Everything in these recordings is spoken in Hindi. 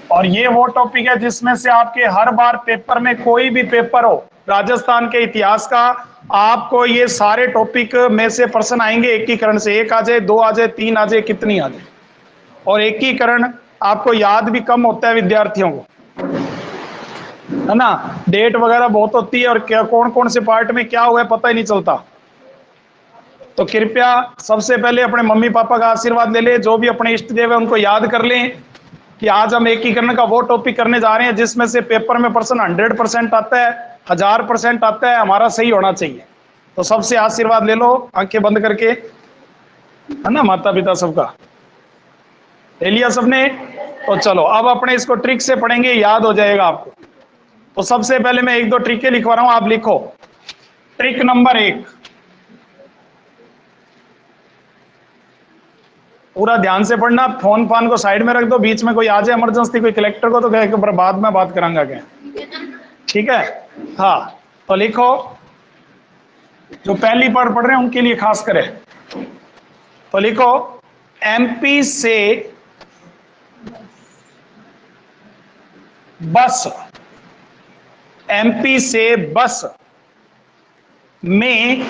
और ये वो टॉपिक है जिसमें से आपके हर बार पेपर में, कोई भी पेपर हो राजस्थान के इतिहास का, आपको ये सारे टॉपिक में से प्रश्न आएंगे एकीकरण से। एक आ जाए, दो आ जाए, तीन आ जाए, कितनी आ जाए। और एकीकरण आपको याद भी कम होता है विद्यार्थियों को, है ना। डेट वगैरह बहुत होती है और क्या कौन कौन से पार्ट में क्या हुआ है पता ही नहीं चलता। तो कृपया सबसे पहले अपने मम्मी पापा का आशीर्वाद ले ले, जो भी अपने इष्ट देव है उनको याद कर लें कि आज हम एकीकरण का वो टॉपिक करने जा रहे हैं जिसमें से पेपर में प्रश्न 100% आता है, 1000% आता है, हमारा सही होना चाहिए। तो सबसे आशीर्वाद ले लो आंखें बंद करके, है ना। माता पिता सबका ले लिया सबने? तो चलो अब अपने इसको ट्रिक से पढ़ेंगे, याद हो जाएगा आपको। तो सबसे पहले मैं एक दो ट्रिकें लिखवा रहा हूं, आप लिखो। ट्रिक नंबर 1, पूरा ध्यान से पढ़ना, फोन फान को साइड में रख दो, बीच में कोई आ जाए इमरजेंसी, कोई कलेक्टर को तो कहे कि बाद में बात करांगा क्या, ठीक है। हाँ, तो लिखो, जो पहली बार पढ़ रहे हैं उनके लिए खास करे। तो लिखो, एमपी से बस, एमपी से बस में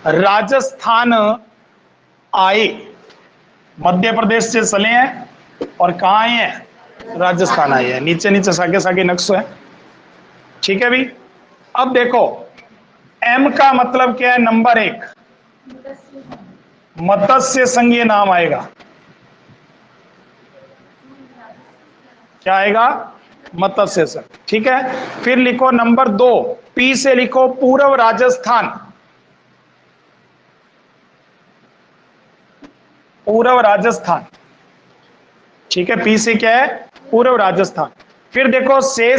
राजस्थान आए, मध्य प्रदेश से चले हैं और कहां आए हैं, राजस्थान आए हैं। नीचे नीचे सागे सागे नक्शा है, ठीक है भी। अब देखो, एम का मतलब क्या है, नंबर 1 मत्स्य संघ ये नाम आएगा। क्या आएगा, मत्स्य संघ, ठीक है। फिर लिखो नंबर 2, पी से लिखो पूर्व राजस्थान, पूर्व राजस्थान, ठीक है। पी से क्या है, पूर्व राजस्थान। फिर देखो से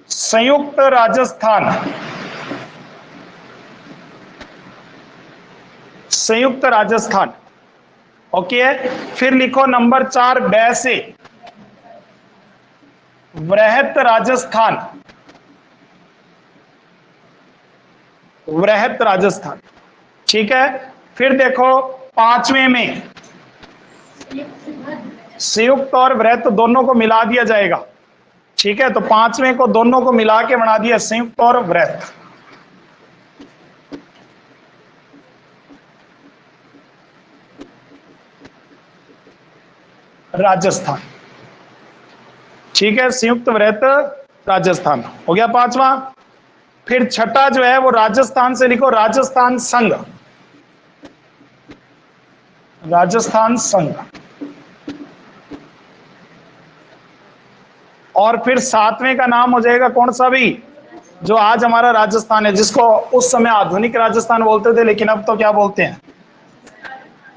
संयुक्त राजस्थान, संयुक्त राजस्थान, ओके। फिर लिखो नंबर 4 बै से वृहत राजस्थान, वृहत राजस्थान, ठीक है। फिर देखो 5वें में संयुक्त और वृहत दोनों को मिला दिया जाएगा, ठीक है। तो 5वें को दोनों को मिला के बना दिया संयुक्त और वृहत, राजस्थान, ठीक है। संयुक्त वृहत राजस्थान हो गया 5वां। फिर छठा जो है वो राजस्थान से लिखो राजस्थान संघ, राजस्थान संघ। और फिर 7वें का नाम हो जाएगा कौन सा भी, जो आज हमारा राजस्थान है, जिसको उस समय आधुनिक राजस्थान बोलते थे, लेकिन अब तो क्या बोलते हैं,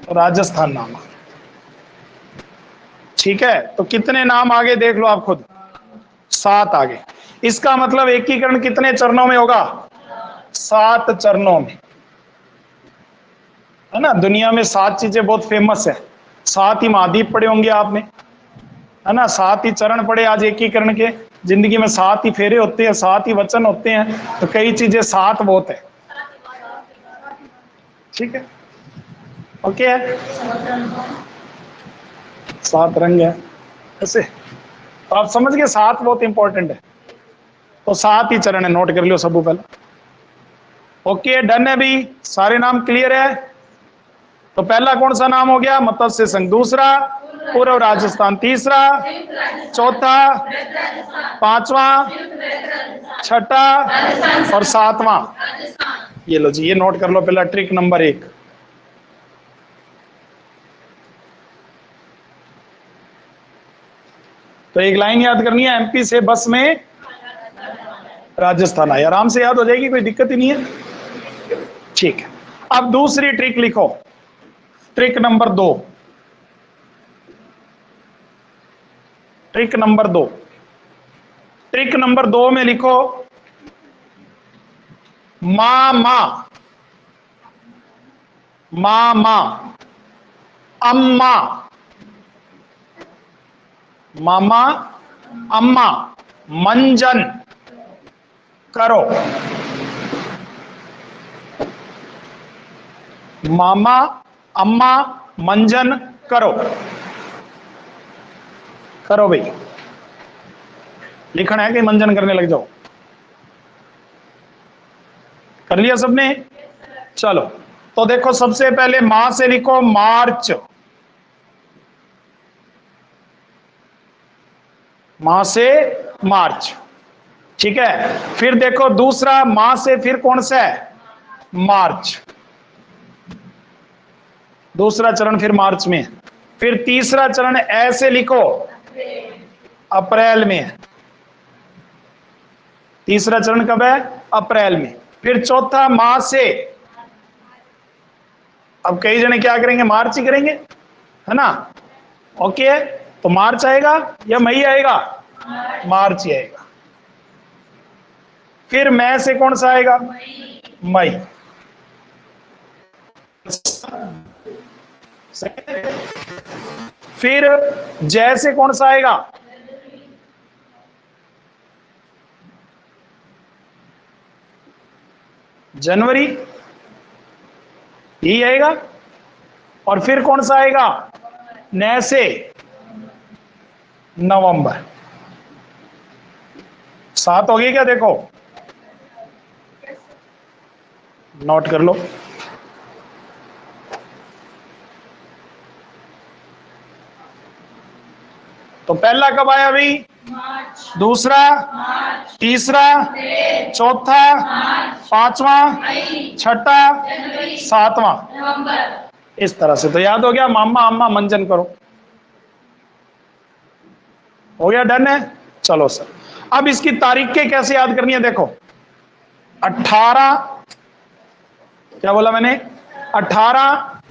तो राजस्थान नाम, ठीक है। तो कितने नाम आगे देख लो आप खुद, 7 आगे। इसका मतलब एकीकरण कितने चरणों में होगा, 7 चरणों में, है ना। दुनिया में 7 चीजें बहुत फेमस है, 7 ही महाद्वीप पढ़े होंगे आपने, है ना। 7 ही चरण पढ़े आज एकीकरण के, जिंदगी में 7 ही फेरे होते हैं, 7 ही वचन होते हैं, तो कई चीजें 7 बहुत है, ठीक है, ओके है। 7 रंग है ऐसे, तो आप समझ गए 7 बहुत इंपॉर्टेंट है। तो 7 ही चरण है, नोट कर लियो सब पहले, ओके। डन है भी, सारे नाम क्लियर है। तो पहला कौन सा नाम हो गया, मत्स्य संघ। दूसरा पूर्व राजस्थान, तीसरा, चौथा, 5वां, छठा और 7वां। ये लो जी, ये नोट कर लो पहला ट्रिक नंबर 1। तो एक लाइन याद करनी है, एमपी से बस में राजस्थान आए, आराम से याद हो जाएगी, कोई दिक्कत ही नहीं है, ठीक है। अब दूसरी ट्रिक लिखो, trick number 2, trick number 2, trick number 2 में लिखो मामा, मामा, अम्मा, मामा, अम्मा, मंजन करो। मामा अम्मा मंजन करो। करो भाई, लिखना है कि मंजन करने लग जाओ। कर लिया सबने? चलो, तो देखो सबसे पहले मां से लिखो मार्च, मां से मार्च, ठीक है। फिर देखो दूसरा मां से फिर कौन सा है? मार्च, दूसरा चरण फिर मार्च में। फिर तीसरा चरण ऐसे लिखो, अप्रैल में है। तीसरा चरण कब है? अप्रैल में। फिर चौथा माह से, अब कई जने क्या करेंगे? मार्च ही करेंगे, है ना? ओके है, तो मार्च आएगा या मई आएगा? मार्च ही आएगा। फिर मैं से कौन सा आएगा? मई। फिर जय से कौन सा आएगा? जनवरी, यही आएगा। और फिर कौन सा आएगा? न से नवंबर। 7 हो गई क्या? देखो, नोट कर लो। तो पहला कब आया भाई? दूसरा, तीसरा, चौथा, पांचवा, छठा, सातवां, इस तरह से। तो याद हो गया, मामा अम्मा मंजन करो। हो गया? डन है? चलो सर, अब इसकी तारीखें कैसे याद करनी है? देखो 18, क्या बोला मैंने? 18,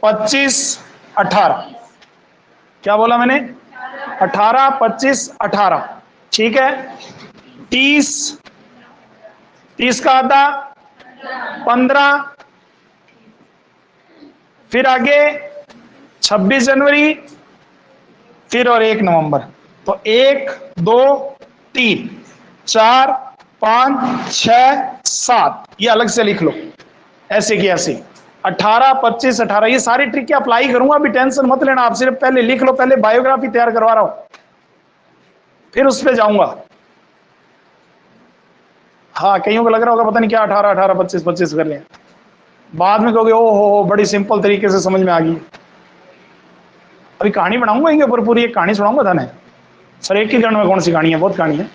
25, 18, क्या बोला मैंने? 18, 25, 18, ठीक है। 30, 30 का आधा 15, फिर आगे 26 जनवरी, फिर और 1 नवंबर। तो 1, 2, 3, 4, 5, 6, 7, ये अलग से लिख लो, ऐसे की ऐसे। 18, 25, 18, ये सारी ट्रिक अप्लाई करूंगा, अभी टेंशन मत लेना। आप सिर्फ पहले लिख लो, पहले बायोग्राफी तैयार करवा रहा हूं, फिर उस पर जाऊंगा। हाँ, कईयों को लग रहा होगा पता नहीं क्या 18, 18, 25, 25 कर लें, बाद में कहोगे ओ हो बड़ी सिंपल तरीके से समझ में आ गई। अभी कहानी बनाऊंगा इनके ऊपर, पूरी एक कहानी सुनाऊंगा था ना सर। एक ही चरण में कौन सी कहानी है? बहुत कहानी है।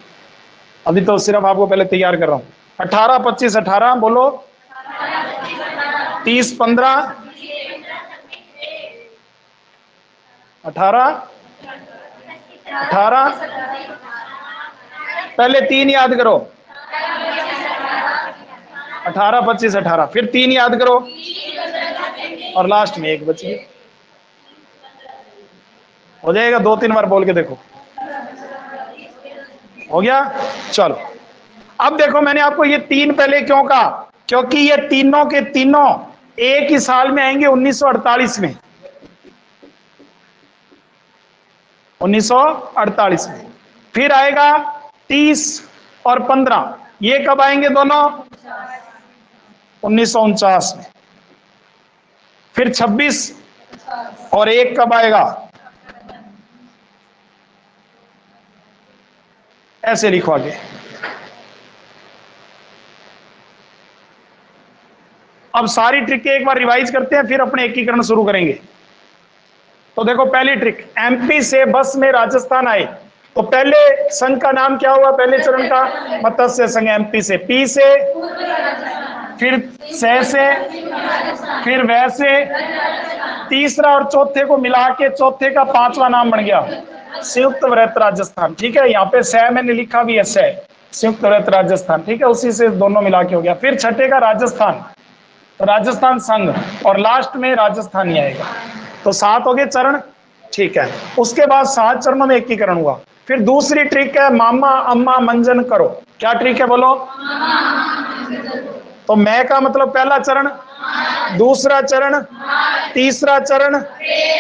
अभी तो सिर्फ आपको पहले तैयार कर रहा हूं। 18, 25, 18 बोलो। 30, 15, 18, 18, पहले 3 याद करो। 18, 25, 18, फिर 3 याद करो, और लास्ट में 1 बच गया। हो जाएगा? 2-3 बार बोल के देखो। हो गया? चलो, अब देखो मैंने आपको ये 3 पहले क्यों कहा? क्योंकि ये तीनों के तीनों एक ही साल में आएंगे, 1948 में। 1948 में। फिर आएगा 30 और 15, ये कब आएंगे दोनों? 1949 में। फिर 26 और 1 कब आएगा? ऐसे लिखो आगे। अब सारी ट्रिक एक बार रिवाइज करते हैं, फिर अपने एकीकरण शुरू करेंगे। तो देखो पहली ट्रिक, एमपी से बस में राजस्थान आए, तो पहले संघ का नाम क्या हुआ? पहले चरण का मत्स्य संघ। एमपी से, पी से, फिर से, फिर वैसे, तीसरा और चौथे को मिला के चौथे का 5वां नाम बन गया संयुक्त वृत्त राजस्थान। ठीक है, यहाँ पे सह मैंने लिखा भी है, सह संयुक्त वृत्त राजस्थान। ठीक है, उसी से दोनों मिला के हो गया। फिर छठे का राजस्थान, तो राजस्थान संघ, और लास्ट में राजस्थान ही आएगा। तो 7 हो गए चरण। ठीक है, उसके बाद 7 चरणों में एकीकरण हुआ। फिर दूसरी ट्रिक है मामा अम्मा मंजन करो। क्या ट्रिक है बोलो? तो मैं का मतलब पहला चरण, दूसरा चरण, तीसरा चरण,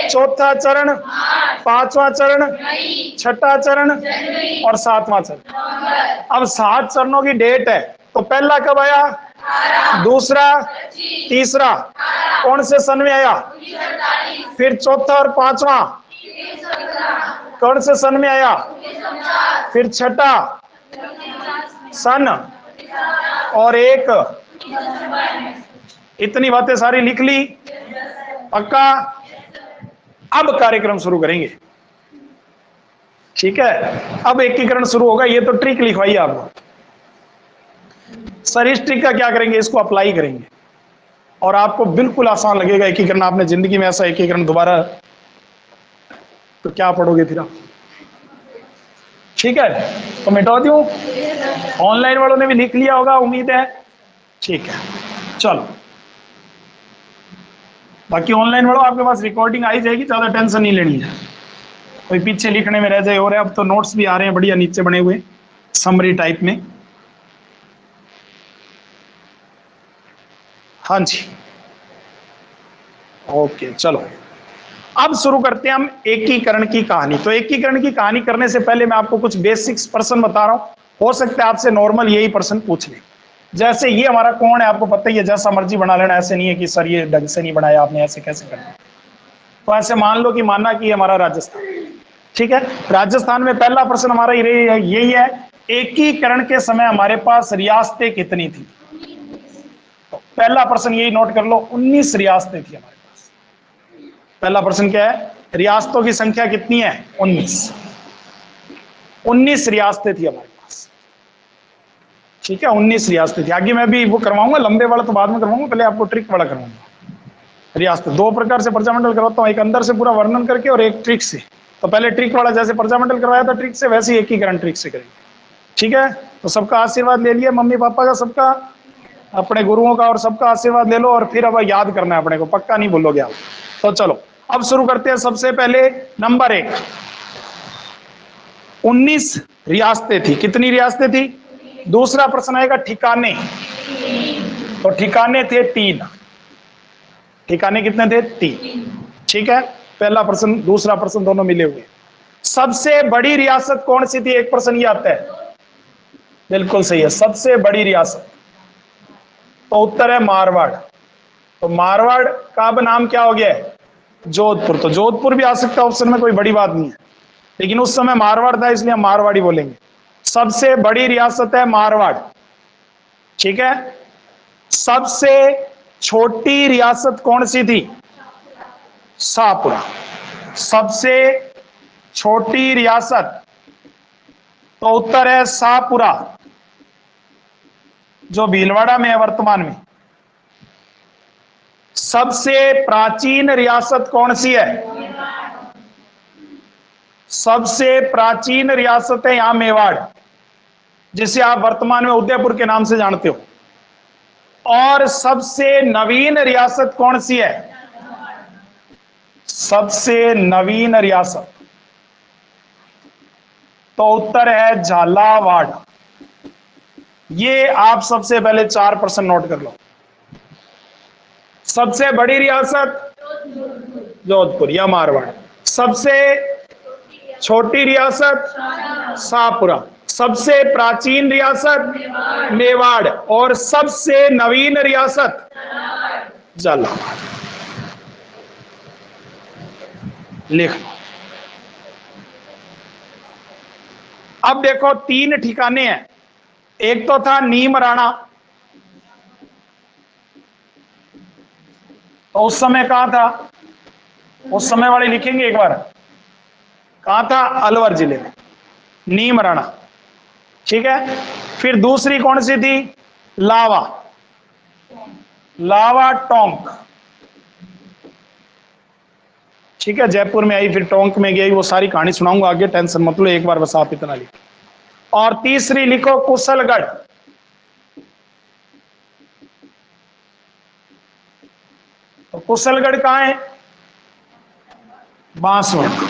चौथा चरण, 5वां चरण, छठा चरण और 7वां चरण। अब 7 चरणों की डेट है, तो पहला कब आया? दूसरा, तीसरा कौन से सन में आया? फिर चौथा और पांचवा कौन से सन में आया? फिर छठा सन और एक, इतनी बातें सारी लिख ली, पक्का? अब कार्यक्रम शुरू करेंगे, ठीक है? अब एकीकरण शुरू होगा। ये तो ट्रिक लिखवाई आपको। सर इस ट्रिक का क्या करेंगे? इसको अप्लाई करेंगे और आपको बिल्कुल आसान लगेगा एकीकरण। आपने जिंदगी में ऐसा एकीकरण दोबारा तो क्या पढ़ोगे फिर आप, ठीक है? तो मिटा दूं? ऑनलाइन वालों ने भी लिख लिया होगा उम्मीद है, ठीक है? चलो, बाकी ऑनलाइन वालों आपके पास रिकॉर्डिंग आई जाएगी, ज्यादा टेंशन नहीं लेनी है, कोई पीछे लिखने में रह जाए। और अब तो नोट्स भी आ रहे हैं बढ़िया नीचे बने हुए समरी टाइप में। हाँ जी, ओके, चलो अब शुरू करते हैं हम एकीकरण की कहानी। तो एकीकरण की कहानी करने से पहले मैं आपको कुछ बेसिक्स प्रश्न बता रहा हूं, हो सकता है आपसे नॉर्मल यही प्रश्न पूछ ले। जैसे ये हमारा कोण है, आपको पता ही है, जैसा मर्जी बना लेना, ऐसे नहीं है कि सर ये ढंग से नहीं बनाया आपने, ऐसे कैसे करना। तो ऐसे मान लो कि मानना कि हमारा राजस्थान, ठीक है? राजस्थान में पहला प्रश्न हमारा यही है, एकीकरण के समय हमारे पास रियासतें कितनी थी? तो पहला प्रश्न यही नोट कर लो, 19 रियासतें थी हमारे पास। पहला प्रश्न क्या है? रियासतों की संख्या कितनी है? 19 रियासतें थी हमारे पास, ठीक है? 19 रियासतें थी। आगे मैं भी वो करवाऊंगा, लंबे वाला तो बाद में करवाऊंगा, पहले आपको ट्रिक वाला करवाऊंगा। रियासत दो प्रकार से प्रजामंडल करवाता हूँ, एक अंदर से पूरा वर्णन करके और एक ट्रिक से। तो पहले ट्रिक वाला जैसे प्रजामंडल करवाया था ट्रिक से, वैसे ही एकीकरण ट्रिक से करेंगे, ठीक है? तो सबका आशीर्वाद ले लिया, मम्मी पापा का, सबका, अपने गुरुओं का, और सबका आशीर्वाद ले लो। और फिर अब याद करना है अपने को, पक्का नहीं भूलोगे आप। तो चलो अब शुरू करते हैं। सबसे पहले नंबर 1, 19 रियासतें थी। कितनी रियासतें थी? दूसरा प्रश्न आएगा ठिकाने। तो ठिकाने थे 3। ठिकाने कितने थे? 3, ठीक है? पहला प्रश्न दूसरा प्रश्न दोनों मिले हुए। सबसे बड़ी रियासत कौन सी थी? एक प्रश्न ये आता है, बिल्कुल सही है, सबसे बड़ी रियासत। तो उत्तर है मारवाड़। तो मारवाड़ का अब नाम क्या हो गया है? जोधपुर। तो जोधपुर भी आ सकता है ऑप्शन में, कोई बड़ी बात नहीं है, लेकिन उस समय मारवाड़ था इसलिए हम मारवाड़ी बोलेंगे। सबसे बड़ी रियासत है मारवाड़, ठीक है? सबसे छोटी रियासत कौन सी थी? शाहपुरा। सबसे छोटी रियासत, तो उत्तर है शाहपुरा, जो भीलवाड़ा में है वर्तमान में। सबसे प्राचीन रियासत कौन सी है? सबसे प्राचीन रियासत है यहां मेवाड़, जिसे आप वर्तमान में उदयपुर के नाम से जानते हो। और सबसे नवीन रियासत कौन सी है? सबसे नवीन रियासत, तो उत्तर है झालावाड़। ये आप सबसे पहले 4 प्रश्न नोट कर लो। सबसे बड़ी रियासत जोधपुर या मारवाड़, सबसे छोटी रियासत शाहपुरा, सबसे प्राचीन रियासत मेवाड़, और सबसे नवीन रियासत झालावाड़। लिख लो। अब देखो 3 ठिकाने हैं। एक तो था नीमराणा, तो उस समय कहां था? उस समय वाले लिखेंगे एक बार, कहां था? अलवर जिले में, नीमराणा, ठीक है? फिर दूसरी कौन सी थी? लावा, लावा टोंक, ठीक है? जयपुर में आई, फिर टोंक में गई, वो सारी कहानी सुनाऊंगा आगे, टेंशन मत लो, एक बार बस आप इतना लिखो। और तीसरी लिखो कुशलगढ़। तो कुशलगढ़ कहां है? बांसवाड़ा।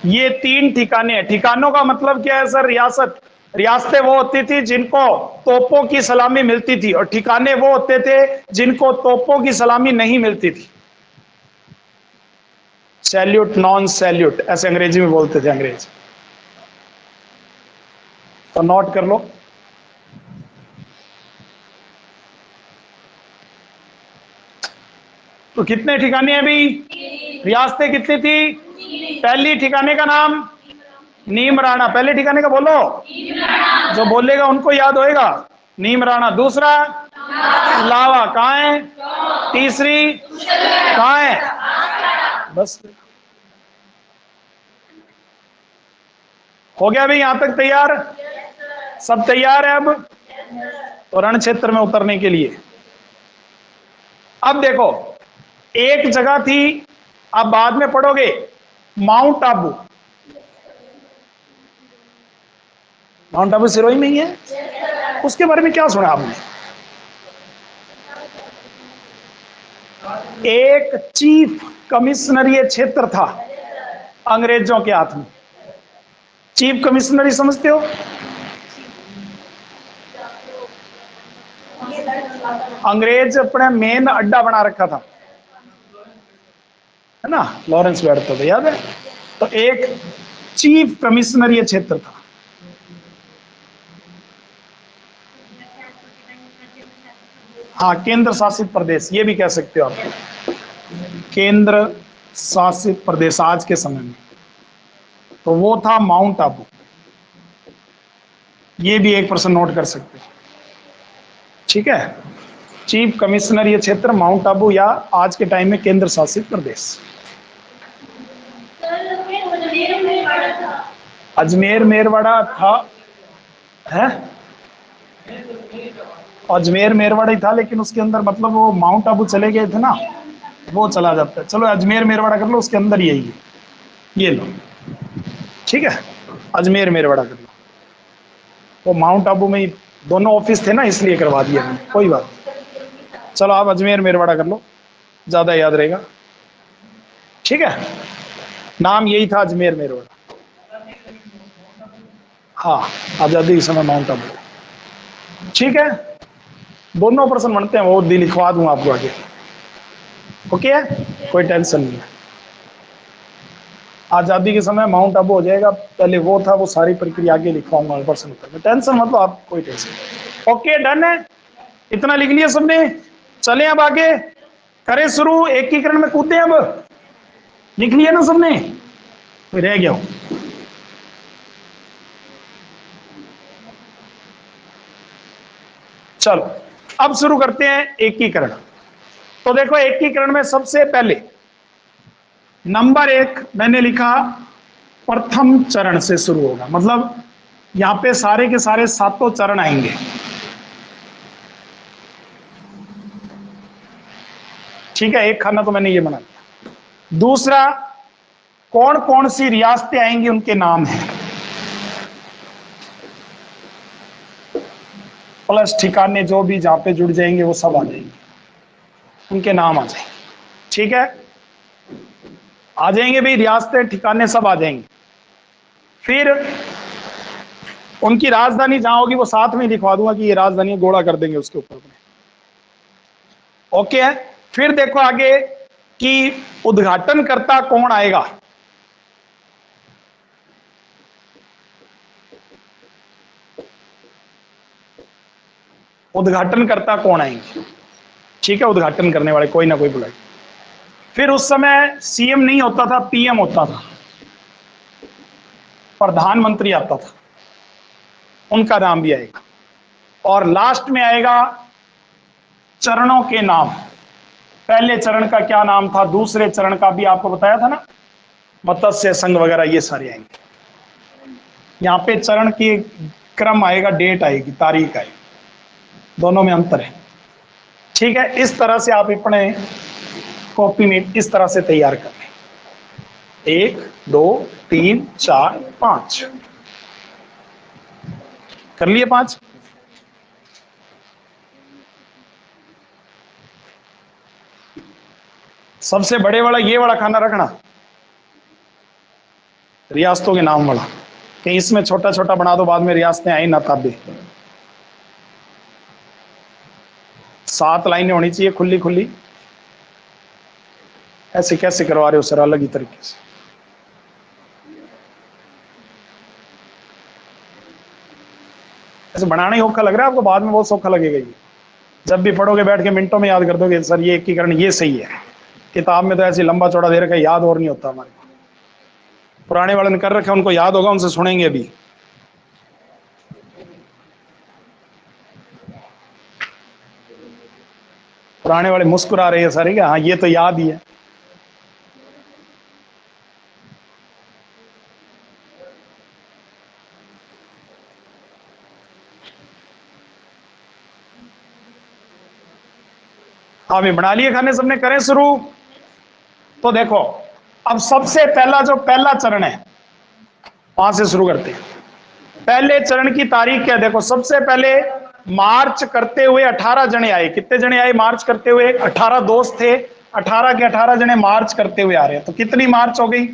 ये 3 ठिकाने हैं। ठिकानों का मतलब क्या है सर? रियासत। रियासतें वो होती थी जिनको तोपों की सलामी मिलती थी, और ठिकाने वो होते थे जिनको तोपों की सलामी नहीं मिलती थी। सैल्यूट, नॉन सैल्यूट, ऐसे अंग्रेजी में बोलते थे अंग्रेज। तो नोट कर लो, तो कितने ठिकाने हैं अभी? रियासतें कितनी थी? पहली ठिकाने का नाम नीम राणा, पहले ठिकाने का बोलो, जो बोलेगा उनको याद होएगा। नीम राणा। दूसरा लावा, कहाँ है? तीसरी कहाँ है? बस हो गया भाई, यहां तक तैयार? सब तैयार है अब तो रण क्षेत्र में उतरने के लिए। अब देखो, एक जगह थी, आप बाद में पढ़ोगे, माउंट आबू। माउंट आबू सिरोही में ही है। उसके बारे में क्या सुना आपने? एक चीफ कमिश्नरीय क्षेत्र था अंग्रेजों के हाथ में। चीफ कमिश्नरी समझते हो? अंग्रेज अपने मेन अड्डा बना रखा था, है ना, लॉरेंस बैठता था, याद है? तो एक चीफ कमिश्नरीय क्षेत्र था। हाँ, केंद्र शासित प्रदेश ये भी कह सकते हो आप, केंद्र शासित प्रदेश आज के समय में। तो वो था माउंट आबू। ये भी एक प्रश्न नोट कर सकते हो, ठीक है? चीफ कमिश्नरीय क्षेत्र माउंट आबू, या आज के टाइम में केंद्र शासित प्रदेश। अजमेर मेरवाड़ा था, है? अजमेर मेरवाड़ा ही था, लेकिन उसके अंदर मतलब वो माउंट आबू चले गए थे ना, वो चला जाता है। चलो अजमेर मेरवाड़ा कर लो, उसके अंदर यही है, ये लो, ठीक है? अजमेर मेरवाड़ा कर लो। वो माउंट आबू में ही दोनों ऑफिस थे ना, इसलिए करवा दिया मैंने, कोई बात नहीं। चलो आप अजमेर मेरवाड़ा कर लो, ज्यादा याद रहेगा, ठीक है? नाम यही था, अजमेर मेरवाड़ा। हाँ, आजादी के समय माउंट आबू, ठीक है? दोनों प्रश्न बनते हैं, वो लिखवा दूंगा आपको आगे, ओके है? कोई टेंशन नहीं है। आजादी के समय माउंट आबू हो जाएगा, पहले वो था, वो सारी प्रक्रिया आगे लिखवाऊंगा प्रश्न उत्तर में, टेंशन मतलब आप कोई टेंशन। ओके, डन है? इतना लिख लिया सबने? चले अब आगे करें शुरू, एकीकरण में कूदते हैं। अब लिख लिया ना सबने? कोई रह गया हो? चलो अब शुरू करते हैं एकीकरण। तो देखो, एकीकरण में सबसे पहले नंबर 1 मैंने लिखा, प्रथम चरण से शुरू होगा, मतलब यहां पे सारे के सारे 7 चरण आएंगे, ठीक है? एक खाना तो मैंने ये बना दिया। दूसरा, कौन कौन सी रियासतें आएंगी उनके नाम हैं, प्लस ठिकाने जो भी जहां पे जुड़ जाएंगे वो सब आ जाएंगे, उनके नाम आ जाएंगे, ठीक है? आ जाएंगे भाई, रियासतें ठिकाने सब आ जाएंगे। फिर उनकी राजधानी जहां होगी वो साथ में लिखवा दूंगा कि ये राजधानी, गोड़ा कर देंगे उसके ऊपर में, ओके है? फिर देखो आगे कि उद्घाटनकर्ता कौन आएगा, उद्घाटनकर्ता कौन आएंगे, ठीक है? उद्घाटन करने वाले कोई ना कोई बुलाए। फिर उस समय सीएम नहीं होता था, पीएम होता था, प्रधानमंत्री आता था, उनका नाम भी आएगा। और लास्ट में आएगा चरणों के नाम, पहले चरण का क्या नाम था, दूसरे चरण का भी आपको बताया था ना, मत्स्य संघ वगैरह, ये सारे आएंगे। यहाँ पे चरण की क्रम आएगा, डेट आएगी, तारीख आएगी, दोनों में अंतर है, ठीक है? इस तरह से आप अपने कॉपी में इस तरह से तैयार कर लें। 1 2 3 4 5 कर लिए, 5। सबसे बड़े वाला ये वाला खाना रखना, रियासतों के नाम वाला, कहीं इसमें छोटा छोटा बना दो, बाद में रियासतें आई ना ताबे। 7 लाइनें होनी चाहिए खुली खुली। ऐसे कैसे करवा रहे हो सर, अलग ही तरीके से? ऐसे बनाना ही औखा लग रहा है आपको, बाद में बहुत सौखा लगेगा ये। जब भी पढ़ोगे बैठ के मिनटों में याद कर दोगे, सर ये एकीकरण ये सही है, किताब में तो ऐसे लंबा चौड़ा दे रखा है, याद और नहीं होता हमारे को। पुराने वाले ने कर रखा है, उनको याद होगा, उनसे सुनेंगे अभी। पुराने वाले मुस्कुरा रहे हैं सारे, हाँ ये तो याद ही है। अभी बना लिए खाने सबने, करें शुरू। तो देखो अब सबसे पहला चरण है, वहां से शुरू करते हैं। पहले चरण की तारीख क्या है, देखो सबसे पहले मार्च करते हुए 18 जने आए। कितने जने आए मार्च करते हुए? 18 दोस्त थे, 18 के 18 जने मार्च करते हुए आ रहे हैं। तो कितनी मार्च हो गई?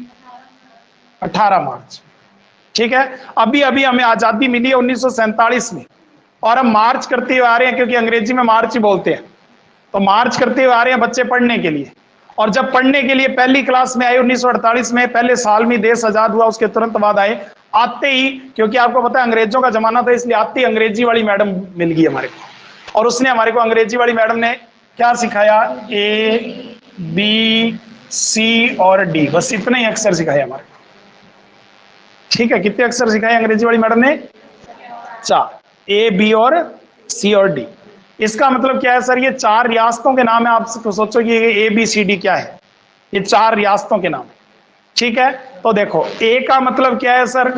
18 मार्च। ठीक है, अभी अभी हमें आजादी मिली है 1947 में, और हम मार्च करते हुए आ रहे हैं, क्योंकि अंग्रेजी में मार्च ही बोलते हैं। तो मार्च करते हुए आ रहे हैं बच्चे पढ़ने के लिए। और जब पढ़ने के लिए पहली क्लास में आए 1948 में, पहले साल में देश आजाद हुआ, उसके तुरंत बाद आए। आते ही, क्योंकि आपको पता है अंग्रेजों का जमाना था, इसलिए आते ही अंग्रेजी वाली मैडम मिल गई हमारे को। और उसने हमारे को, अंग्रेजी वाली मैडम ने क्या सिखाया? ए बी सी और डी, बस इतने ही अक्षर सिखाए हमारे को। ठीक है, कितने अक्षर सिखाए अंग्रेजी वाली मैडम ने? 4, ए बी और सी और डी। इसका मतलब क्या है सर? ये 4 रियासतों के नाम है। आप सोचो कि ए बी सी डी क्या है? ये 4 रियासतों के नाम है। ठीक है, तो देखो ए का मतलब क्या है सर?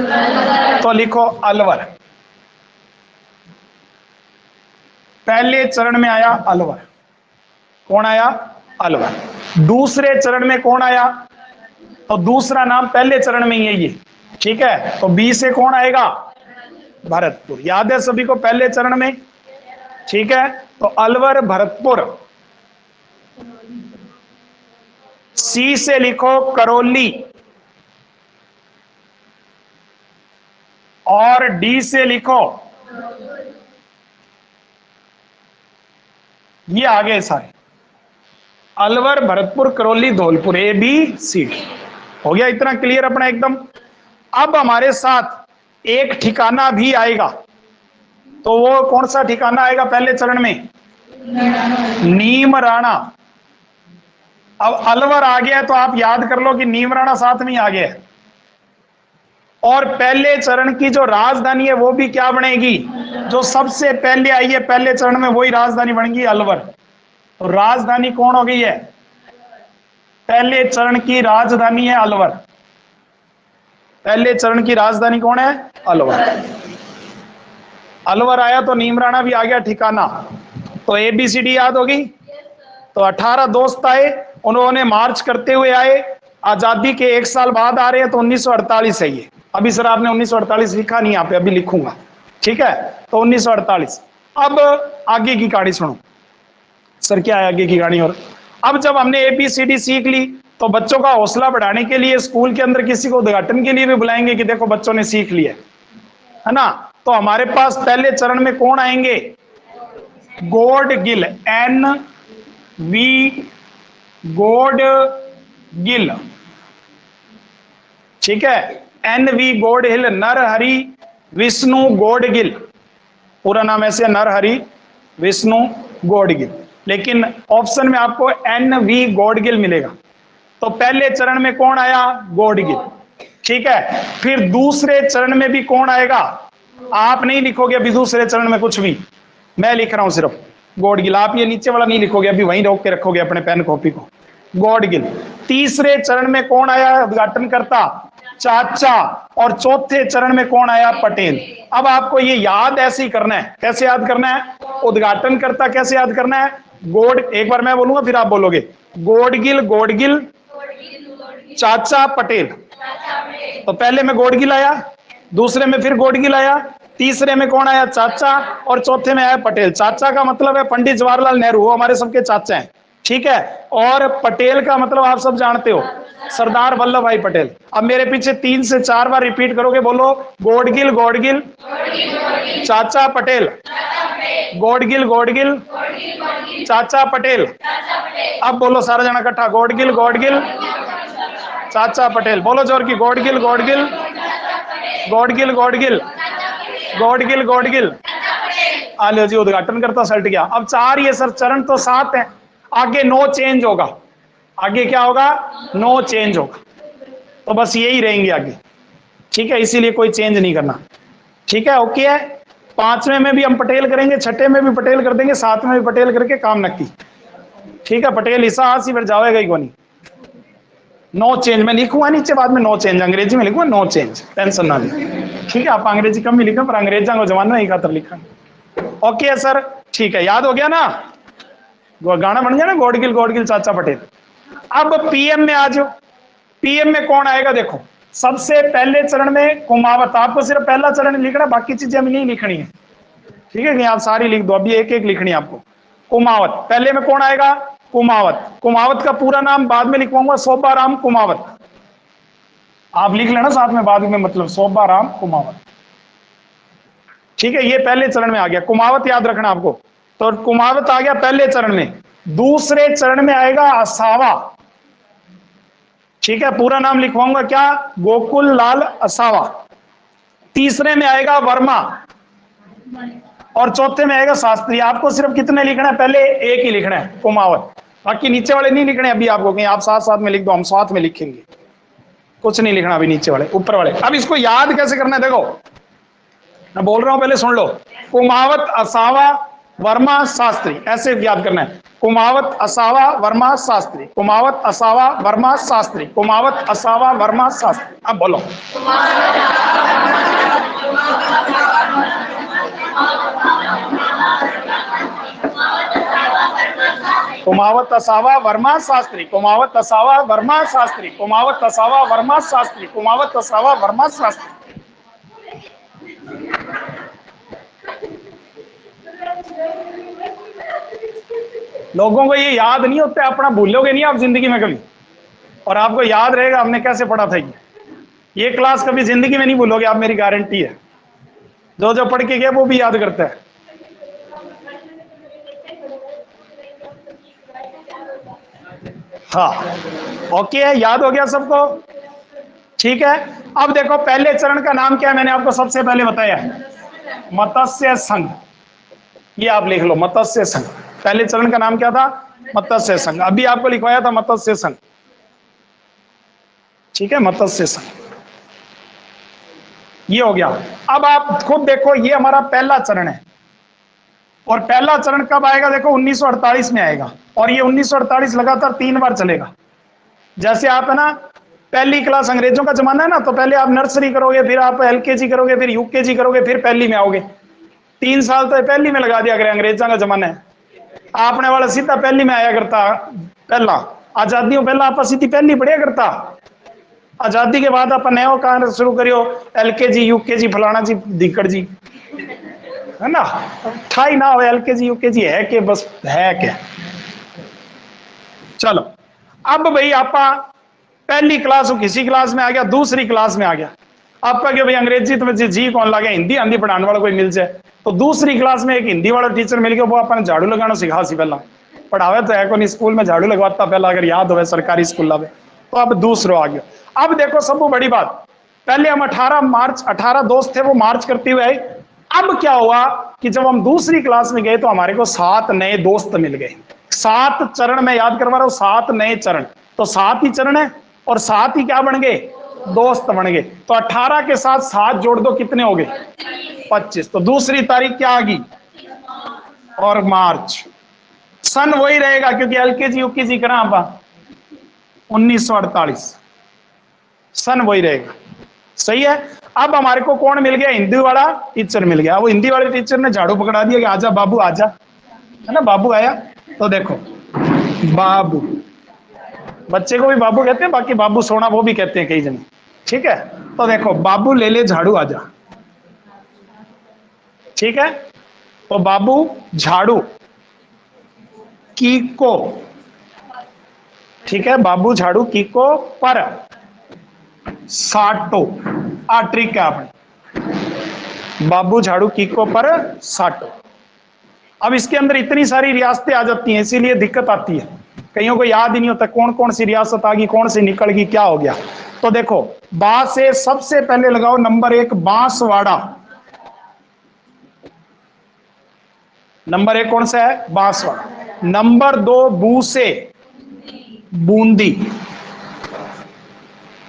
तो लिखो अलवर। पहले चरण में आया अलवर। कौन आया? अलवर। दूसरे चरण में कौन आया? तो दूसरा नाम पहले चरण में ही है ये। ठीक है, तो बी से कौन आएगा? भरतपुर। याद है सभी को पहले चरण में? ठीक है, तो अलवर भरतपुर। सी से लिखो करौली, और डी से लिखो, ये आगे सारे Alwar Bharatpur Karauli Dholpur, A B C D. हो गया इतना क्लियर अपना एकदम। अब हमारे साथ एक ठिकाना भी आएगा। तो वो कौन सा ठिकाना आएगा पहले चरण में? नीमराणा। अब अलवर आ गया तो आप याद कर लो कि नीमराणा साथ में ही आ गया। और पहले चरण की जो राजधानी है वो भी क्या बनेगी? जो सबसे पहले आई है पहले चरण में, वही राजधानी बनेगी अलवर। तो राजधानी कौन हो गई है? पहले चरण की राजधानी है अलवर। पहले चरण की राजधानी कौन है? अलवर। अलवर आया तो नीमराणा भी आ गया ठिकाना। तो एबीसीडी याद होगी। तो 18 दोस्त आए, उन्होंने मार्च करते हुए आए। आजादी के 1 साल बाद आ रहे हैं, तो 1948 है ये। अभी सर आपने 1948 लिखा नहीं, यहाँ पे अभी लिखूंगा। ठीक है, तो 1948। अब आगे की कहानी सुनो सर, क्या है आगे की कहानी। और अब जब हमने एबीसीडी सीख ली, तो बच्चों का हौसला बढ़ाने के लिए स्कूल के अंदर किसी को उद्घाटन के लिए भी बुलाएंगे कि देखो बच्चों ने सीख लिया है ना। तो हमारे पास पहले चरण में कौन आएंगे? Gadgil, N V Gadgil. ठीक है, एन वी गॉड हिल, नर हरि विष्णु गॉड गिल। पूरा नाम ऐसे है, नर हरि विष्णु गॉड गिल। लेकिन ऑप्शन में आपको एन वी गॉड गिल मिलेगा। तो पहले चरण में कौन आया? गॉड गिल। ठीक है, फिर दूसरे चरण में भी कौन आएगा? आप नहीं लिखोगे अभी दूसरे चरण में कुछ भी, मैं लिख रहा हूं सिर्फ गॉड गिल। आप ये नीचे वाला नहीं लिखोगे, अभी वहीं रोक के रखोगे अपने पेन कॉपी को। गॉड गिल। तीसरे चरण में कौन आया? उद्घाटन करता चाचा। और चौथे चरण में कौन आया? पटेल। अब आपको ये याद ऐसे ही करना है। कैसे याद करना है? उद्घाटन करता कैसे याद करना है? गॉड, एक बार मैं बोलूंगा फिर आप बोलोगे। गॉडगिल, गॉडगिल, चाचा पटेल। तो पहले में गॉडगिल आया, दूसरे में फिर गॉडगिल आया, तीसरे में कौन आया? चाचा, और चौथे में आया पटेल। चाचा का मतलब है पंडित जवाहरलाल नेहरू, वो हमारे सबके चाचा हैं। ठीक है, और पटेल का मतलब आप सब जानते हो, सरदार वल्लभ भाई पटेल। अब मेरे पीछे 3 से 4 बार रिपीट करोगे, बोलो गॉडगिल गॉडगिल, चाचा पटेल, गॉडगिल गॉडगिल, चाचा पटेल। अब बोलो सारा जना इकट्ठा, गॉडगिल गॉडगिल, चाचा पटेल। बोलो जोर की, गॉडगिल गॉडगिल, गॉडगिल गॉडगिल, गॉडगिल गॉडगिल। आलो जी, उद्घाटन करता सल्ट गया। अब 4 ये सर चरण तो 7 है, आगे 9 चेंज होगा। आगे क्या होगा, नो चेंज होगा। तो बस यही रहेंगे आगे, ठीक है, इसीलिए कोई चेंज नहीं करना, ठीक है, ओके है। पांचवें में भी हम पटेल करेंगे, छठे में भी पटेल कर देंगे, सातवें में भी पटेल करके काम नक्की, ठीक है। पटेल ईसा हासी फिर जाएगा ही कोनी, नो चेंज मैं लिखूंगा नीचे बाद में, नो चेंज अंग्रेजी में लिखूंगा, नो चेंज, टेंशन ना ले, ठीक है। आप अंग्रेजी कम ही लिखा पर अंग्रेजा को जमाना ही खातर लिखा, ओके है सर, ठीक है, याद हो गया ना, गाना बन गया ना, गॉडगिल गॉडगिल चाचा पटेल। अब पीएम में आ जाओ, पीएम में कौन आएगा, देखो सबसे पहले चरण में कुमावत, आपको सिर्फ पहला चरण लिखना, बाकी चीजें अभी नहीं लिखनी है, ठीक है, कि आप सारी लिख दो, अभी एक एक लिखनी है आपको। कुमावत पहले में कौन आएगा, कुमावत, कुमावत का पूरा नाम बाद में लिखवाऊंगा, सोबाराम कुमावत, आप लिख लेना साथ में बाद में, मतलब सोबाराम कुमावत, ठीक है। ये पहले चरण में आ गया, कुमावत याद रखना आपको। तो कुमावत आ गया पहले चरण में। दूसरे चरण में आएगा असावा, ठीक है, पूरा नाम लिखवाऊंगा क्या, गोकुल लाल असावा। तीसरे में आएगा वर्मा, और चौथे में आएगा शास्त्री। आपको सिर्फ कितने लिखना है, पहले एक ही लिखना है, कुमावत, बाकी नीचे वाले नहीं लिखने अभी आपको, कहीं आप साथ साथ में लिख दो, हम साथ में लिखेंगे, कुछ नहीं लिखना अभी नीचे वाले, ऊपर वाले। अब इसको याद कैसे करना है, देखो मैं बोल रहा हूं पहले सुन लो, कुमावत असावा वर्मा शास्त्री, ऐसे याद करना है, कुमावत असावा वर्मा शास्त्री, कुमावत असावा वर्मा शास्त्री, कुमावत असावा वर्मा शास्त्री। अब बोलो, कुमावत असावा वर्मा शास्त्री, कुमावत असावा वर्मा शास्त्री, कुमावत असावा वर्मा शास्त्री, कुमावत असावा वर्मा शास्त्री। लोगों को ये याद नहीं होता, अपना भूलोगे नहीं आप जिंदगी में कभी, और आपको याद रहेगा हमने कैसे पढ़ा था ये क्लास कभी जिंदगी में नहीं भूलोगे आप, मेरी गारंटी है। जो जो पढ़ के गया वो भी याद करता है। हाँ ओके है, याद हो गया सबको, ठीक है। अब देखो पहले चरण का नाम क्या है, मैंने आपको सबसे पहले बताया, मत्स्य संघ, ये आप लिख लो, मत्स्य संघ। पहले चरण का नाम क्या था, मत्स्य संघ, अभी आपको लिखवाया था मत्स्य संघ, ठीक है, मत्स्य संघ, ये हो गया। अब आप खुद देखो, ये हमारा पहला चरण है, और पहला चरण कब आएगा, देखो 1948 में आएगा, और ये 1948 लगातार 3 बार चलेगा। जैसे आप है ना, पहली क्लास अंग्रेजों का जमाना है ना, तो पहले आप नर्सरी करोगे, फिर आप एलकेजी करोगे, फिर यूकेजी करोगे, फिर पहली में आओगे। 3 साल तो पहली में लगा दिया करें, अंग्रेजों का जमाना है, आपने वाला सीधा पहली में आया करता। पहला आजादियों पहला आप सीधी पहली पढ़िया करता, आजादी के बाद आप नया कहां शुरू करियो, एलकेजी यूकेजी फलाना जी दिक्कड़ जी, है ना, ठाई ना हो, एलकेजी यूकेजी है कि बस है क्या। चलो अब भाई आपा पहली क्लास किसी क्लास में आ गया, दूसरी क्लास में आ गया, आपका क्या भाई अंग्रेजी तो जी कौन लगे, हिंदी आंधी पढ़ाने वाला कोई मिल जाए। तो दूसरी क्लास में एक हिंदी वाला टीचर मिल गया, वो अपन झाड़ू लगाना सिखा सी, पहला पढ़ावे तो है को नहीं, स्कूल में झाड़ू लगवाता पहला, अगर याद हो सरकारी स्कूल में। तो अब दूसरा आ गया। अब देखो सब बड़ी बात, पहले हम 18 दोस्त थे, वो मार्च करते हुए आए। अब क्या हुआ कि जब हम दूसरी क्लास में गए तो हमारे को 7 नए दोस्त मिल गए। 7 चरण में याद करवा रहा हूं, 7 नए चरण, तो 7 ही चरण है, और 7 ही क्या बन गए, दोस्त बन गए। तो 18 के साथ 7 जोड़ दो, कितने हो गए, 25। तो दूसरी तारीख क्या आ गई, और मार्च। सन वही रहेगा क्योंकि एलकेजी यूकेजी करा आप 1948, सन वही रहेगा, सही है। अब हमारे को कौन मिल गया, हिंदी वाला टीचर मिल गया। वो हिंदी वाले टीचर ने झाड़ू पकड़ा दिया कि आजा बाबू आजा, है ना, बाबू आया। तो देखो बाबू, बच्चे को भी बाबू कहते हैं, बाकी बाबू सोना वो भी कहते हैं कई जने, ठीक है। तो देखो बाबू ले ले झाड़ू आजा, ठीक है। तो बाबू झाड़ू कीको, ठीक है, बाबू झाड़ू कीको पर साटो, आ ट्रिक है आपने, बाबू झाड़ू कीको पर साटो। अब इसके अंदर इतनी सारी रियासतें आ जाती हैं, इसीलिए दिक्कत आती है, कईयों को याद ही नहीं होता कौन कौन सी रियासत आ गई, कौन सी निकल गई, क्या हो गया। तो देखो बा से सबसे पहले लगाओ नंबर 1 बांसवाड़ा, नंबर 1 कौन सा है, बांसवाड़ा। नंबर 2 बू से, बूंदी,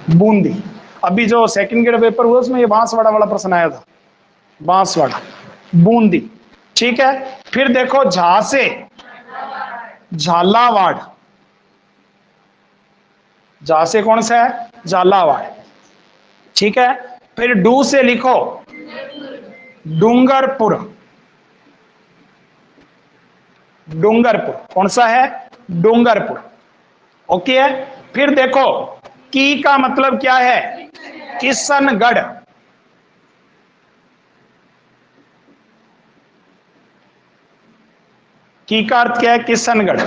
बूंदी। अभी जो सेकंड ग्रेड पेपर हुआ उसमें ये बांसवाड़ा वाला प्रश्न आया था, बांसवाड़ा, बूंदी। ठीक है, फिर देखो झा से झालावाड़, झा से कौन सा है, झालावाड़। ठीक है, फिर डू से लिखो डूंगरपुर, डूंगरपुर कौन सा है, डूंगरपुर। ओके है, फिर देखो की का मतलब क्या है, किशनगढ़, की का अर्थ क्या है, किशनगढ़,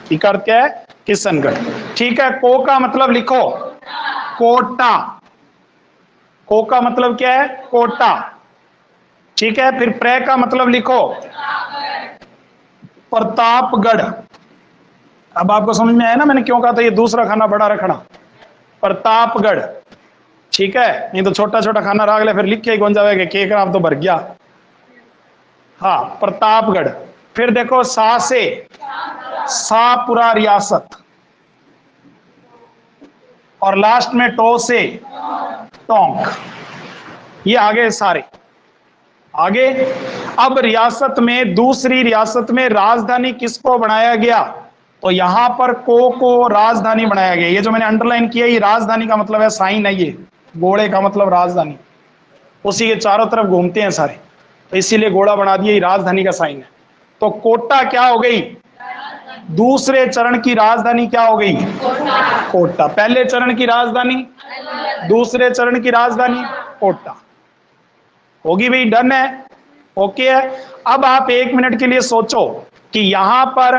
की का अर्थ क्या है, किशनगढ़। ठीक है, को का मतलब लिखो कोटा, को का मतलब क्या है, कोटा। ठीक है, फिर प्रे का मतलब लिखो प्रतापगढ़। अब आपको समझ में आया ना मैंने क्यों कहा था ये दूसरा खाना बड़ा रखना, प्रतापगढ़। ठीक है, नहीं तो छोटा छोटा खाना रख ले फिर लिख के ही कौन जाएगा, केक आप तो भर गया। हाँ, प्रतापगढ़। फिर देखो सा से शाहपुरा रियासत, और लास्ट में टो से टोंक। ये आगे सारे आगे। अब रियासत में, दूसरी रियासत में राजधानी किसको बनाया गया, तो यहां पर को राजधानी बनाया गया। ये जो मैंने अंडरलाइन किया ये राजधानी का मतलब है, साइन है ये, घोड़े का मतलब राजधानी, उसी के चारों तरफ घूमते हैं सारे, तो इसीलिए घोड़ा बना दिया, ये राजधानी का साइन है। तो कोटा क्या हो गई, दूसरे चरण की राजधानी क्या हो गई, कोटा। पहले चरण की राजधानी, दूसरे चरण की राजधानी कोटा। होगी भाई, डन है, ओके है। अब आप 1 मिनट के लिए सोचो कि यहां पर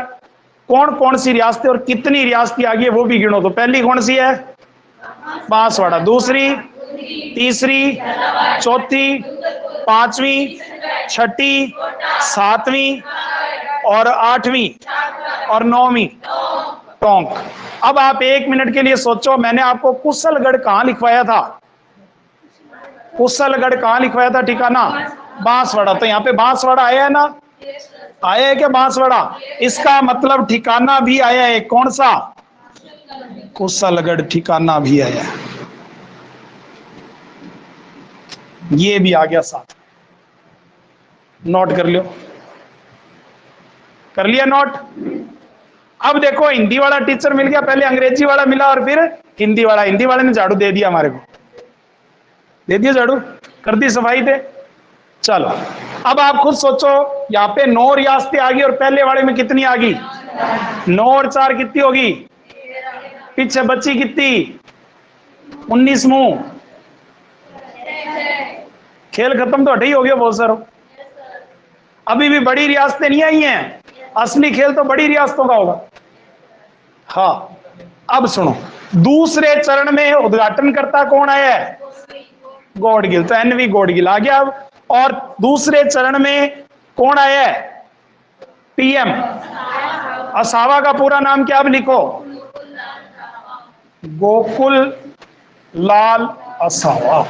कौन कौन सी रियासतें और कितनी रियासतें आ गई है वो भी गिनो। तो पहली कौन सी है, बांसवाड़ा, दूसरी, तीसरी, चौथी, पांचवी, छठी, सातवीं और आठवीं और नौवीं टोंक। अब आप 1 मिनट के लिए सोचो, मैंने आपको कुशलगढ़ कहां लिखवाया था, कुशलगढ़ कहां लिखवाया था ठिकाना, बांसवाड़ा। तो यहाँ पे बांसवाड़ा आया है ना, आया है क्या बांसवाड़ा, इसका मतलब ठिकाना भी आया है, कौन सा, कुशलगढ़ ठिकाना भी आया है, ये भी आ गया साथ। नोट कर लियो, कर लिया नोट। अब देखो हिंदी वाला टीचर मिल गया, पहले अंग्रेजी वाला मिला और फिर हिंदी वाला। हिंदी वाले ने झाड़ू दे दिया हमारे को, दे दिया झाड़ू, कर दी सफाई थे। चलो अब आप खुद सोचो, यहाँ पे 9 रियासतें आ गई और पहले वाले में कितनी आ गई, 9 और 4 कितनी होगी, पीछे बची कितनी, 19 मुंह। खेल खत्म तो हटे ही हो गया बहुत सारा। अभी भी बड़ी रियासतें नहीं आई हैं, असली खेल तो बड़ी रियासतों का होगा। हाँ, अब सुनो, दूसरे चरण में उद्घाटनकर्ता कौन आया है, गॉडगिल, तो एनवी गॉडगिल आ गया। अब और दूसरे चरण में कौन आया है, पीएम असावा का पूरा नाम क्या, अब लिखो, गोकुल लाल असावा,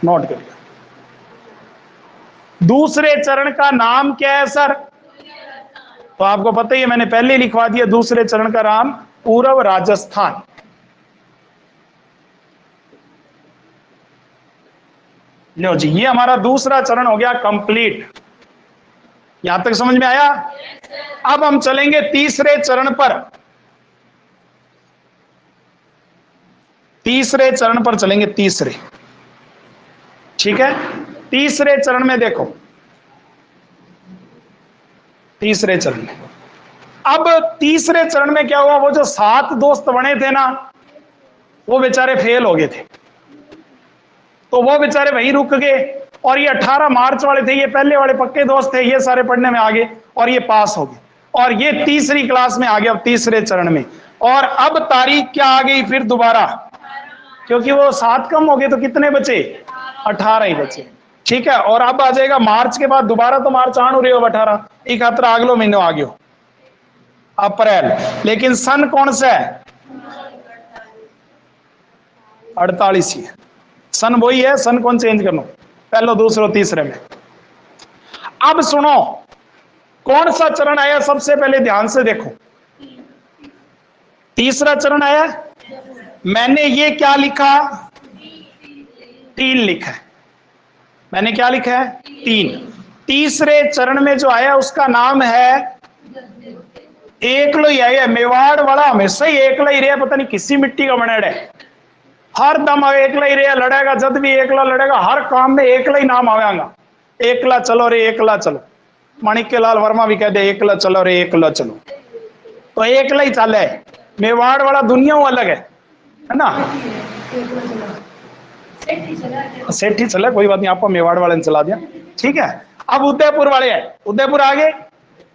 नोट कर लिया। दूसरे चरण का नाम क्या है सर, तो आपको पता ही है, मैंने पहले ही लिखवा दिया, दूसरे चरण का नाम पूर्व राजस्थान। लो जी, ये हमारा दूसरा चरण हो गया कंप्लीट। यहां तक समझ में आया। अब हम चलेंगे तीसरे चरण पर, तीसरे चरण पर चलेंगे, तीसरे। ठीक है, तीसरे चरण में देखो, तीसरे चरण में, अब तीसरे चरण में क्या हुआ, वो जो 7 दोस्त बने थे ना, वो बेचारे फेल हो गए थे, तो वो बेचारे वहीं रुक गए। और ये 18 मार्च वाले थे, ये पहले वाले पक्के दोस्त थे, ये सारे पढ़ने में आ गए और ये पास हो गए, और ये तीसरी क्लास में आ गए, अब तीसरे चरण में। और अब तारीख क्या आ गई फिर दोबारा, क्योंकि वो 7 कम हो गए तो कितने बचे, 18 ही बचे। ठीक है, और अब आ जाएगा मार्च के बाद दोबारा, तो मार्च आन रही हो 18, 71 अगलो महीने आ गयो अप्रैल। लेकिन सन कौन सा है, 48 ही है सन, वही है सन, कौन चेंज करना, पहलो दूसरो तीसरे में। अब सुनो, कौन सा चरण आया सबसे पहले, ध्यान से देखो, तीसरा चरण आया, मैंने ये क्या लिखा, 3 लिखा है, मैंने क्या लिखा है 3। तीसरे चरण में जो आया उसका नाम है एकलो ही आया। मेवाड़ वाला हमेशा ही एकला ही रहा, पता नहीं किसी मिट्टी का बनेड़ है, हर दम एकला ही रहा, लड़ेगा जब भी एकला लड़ेगा, हर काम में एकला ही नाम आवेगा, एकला चलो रे एकला चलो। माणिक्य लाल वर्मा भी कहते एकला चलो रे एकला चलो, तो एकला ही चले। मेवाड़ वाला दुनिया अलग है ना, सेठ ही चला, कोई बात नहीं, आपको मेवाड़ वाले ने चला दिया, ठीक है। अब उदयपुर वाले है, उदयपुर आगे,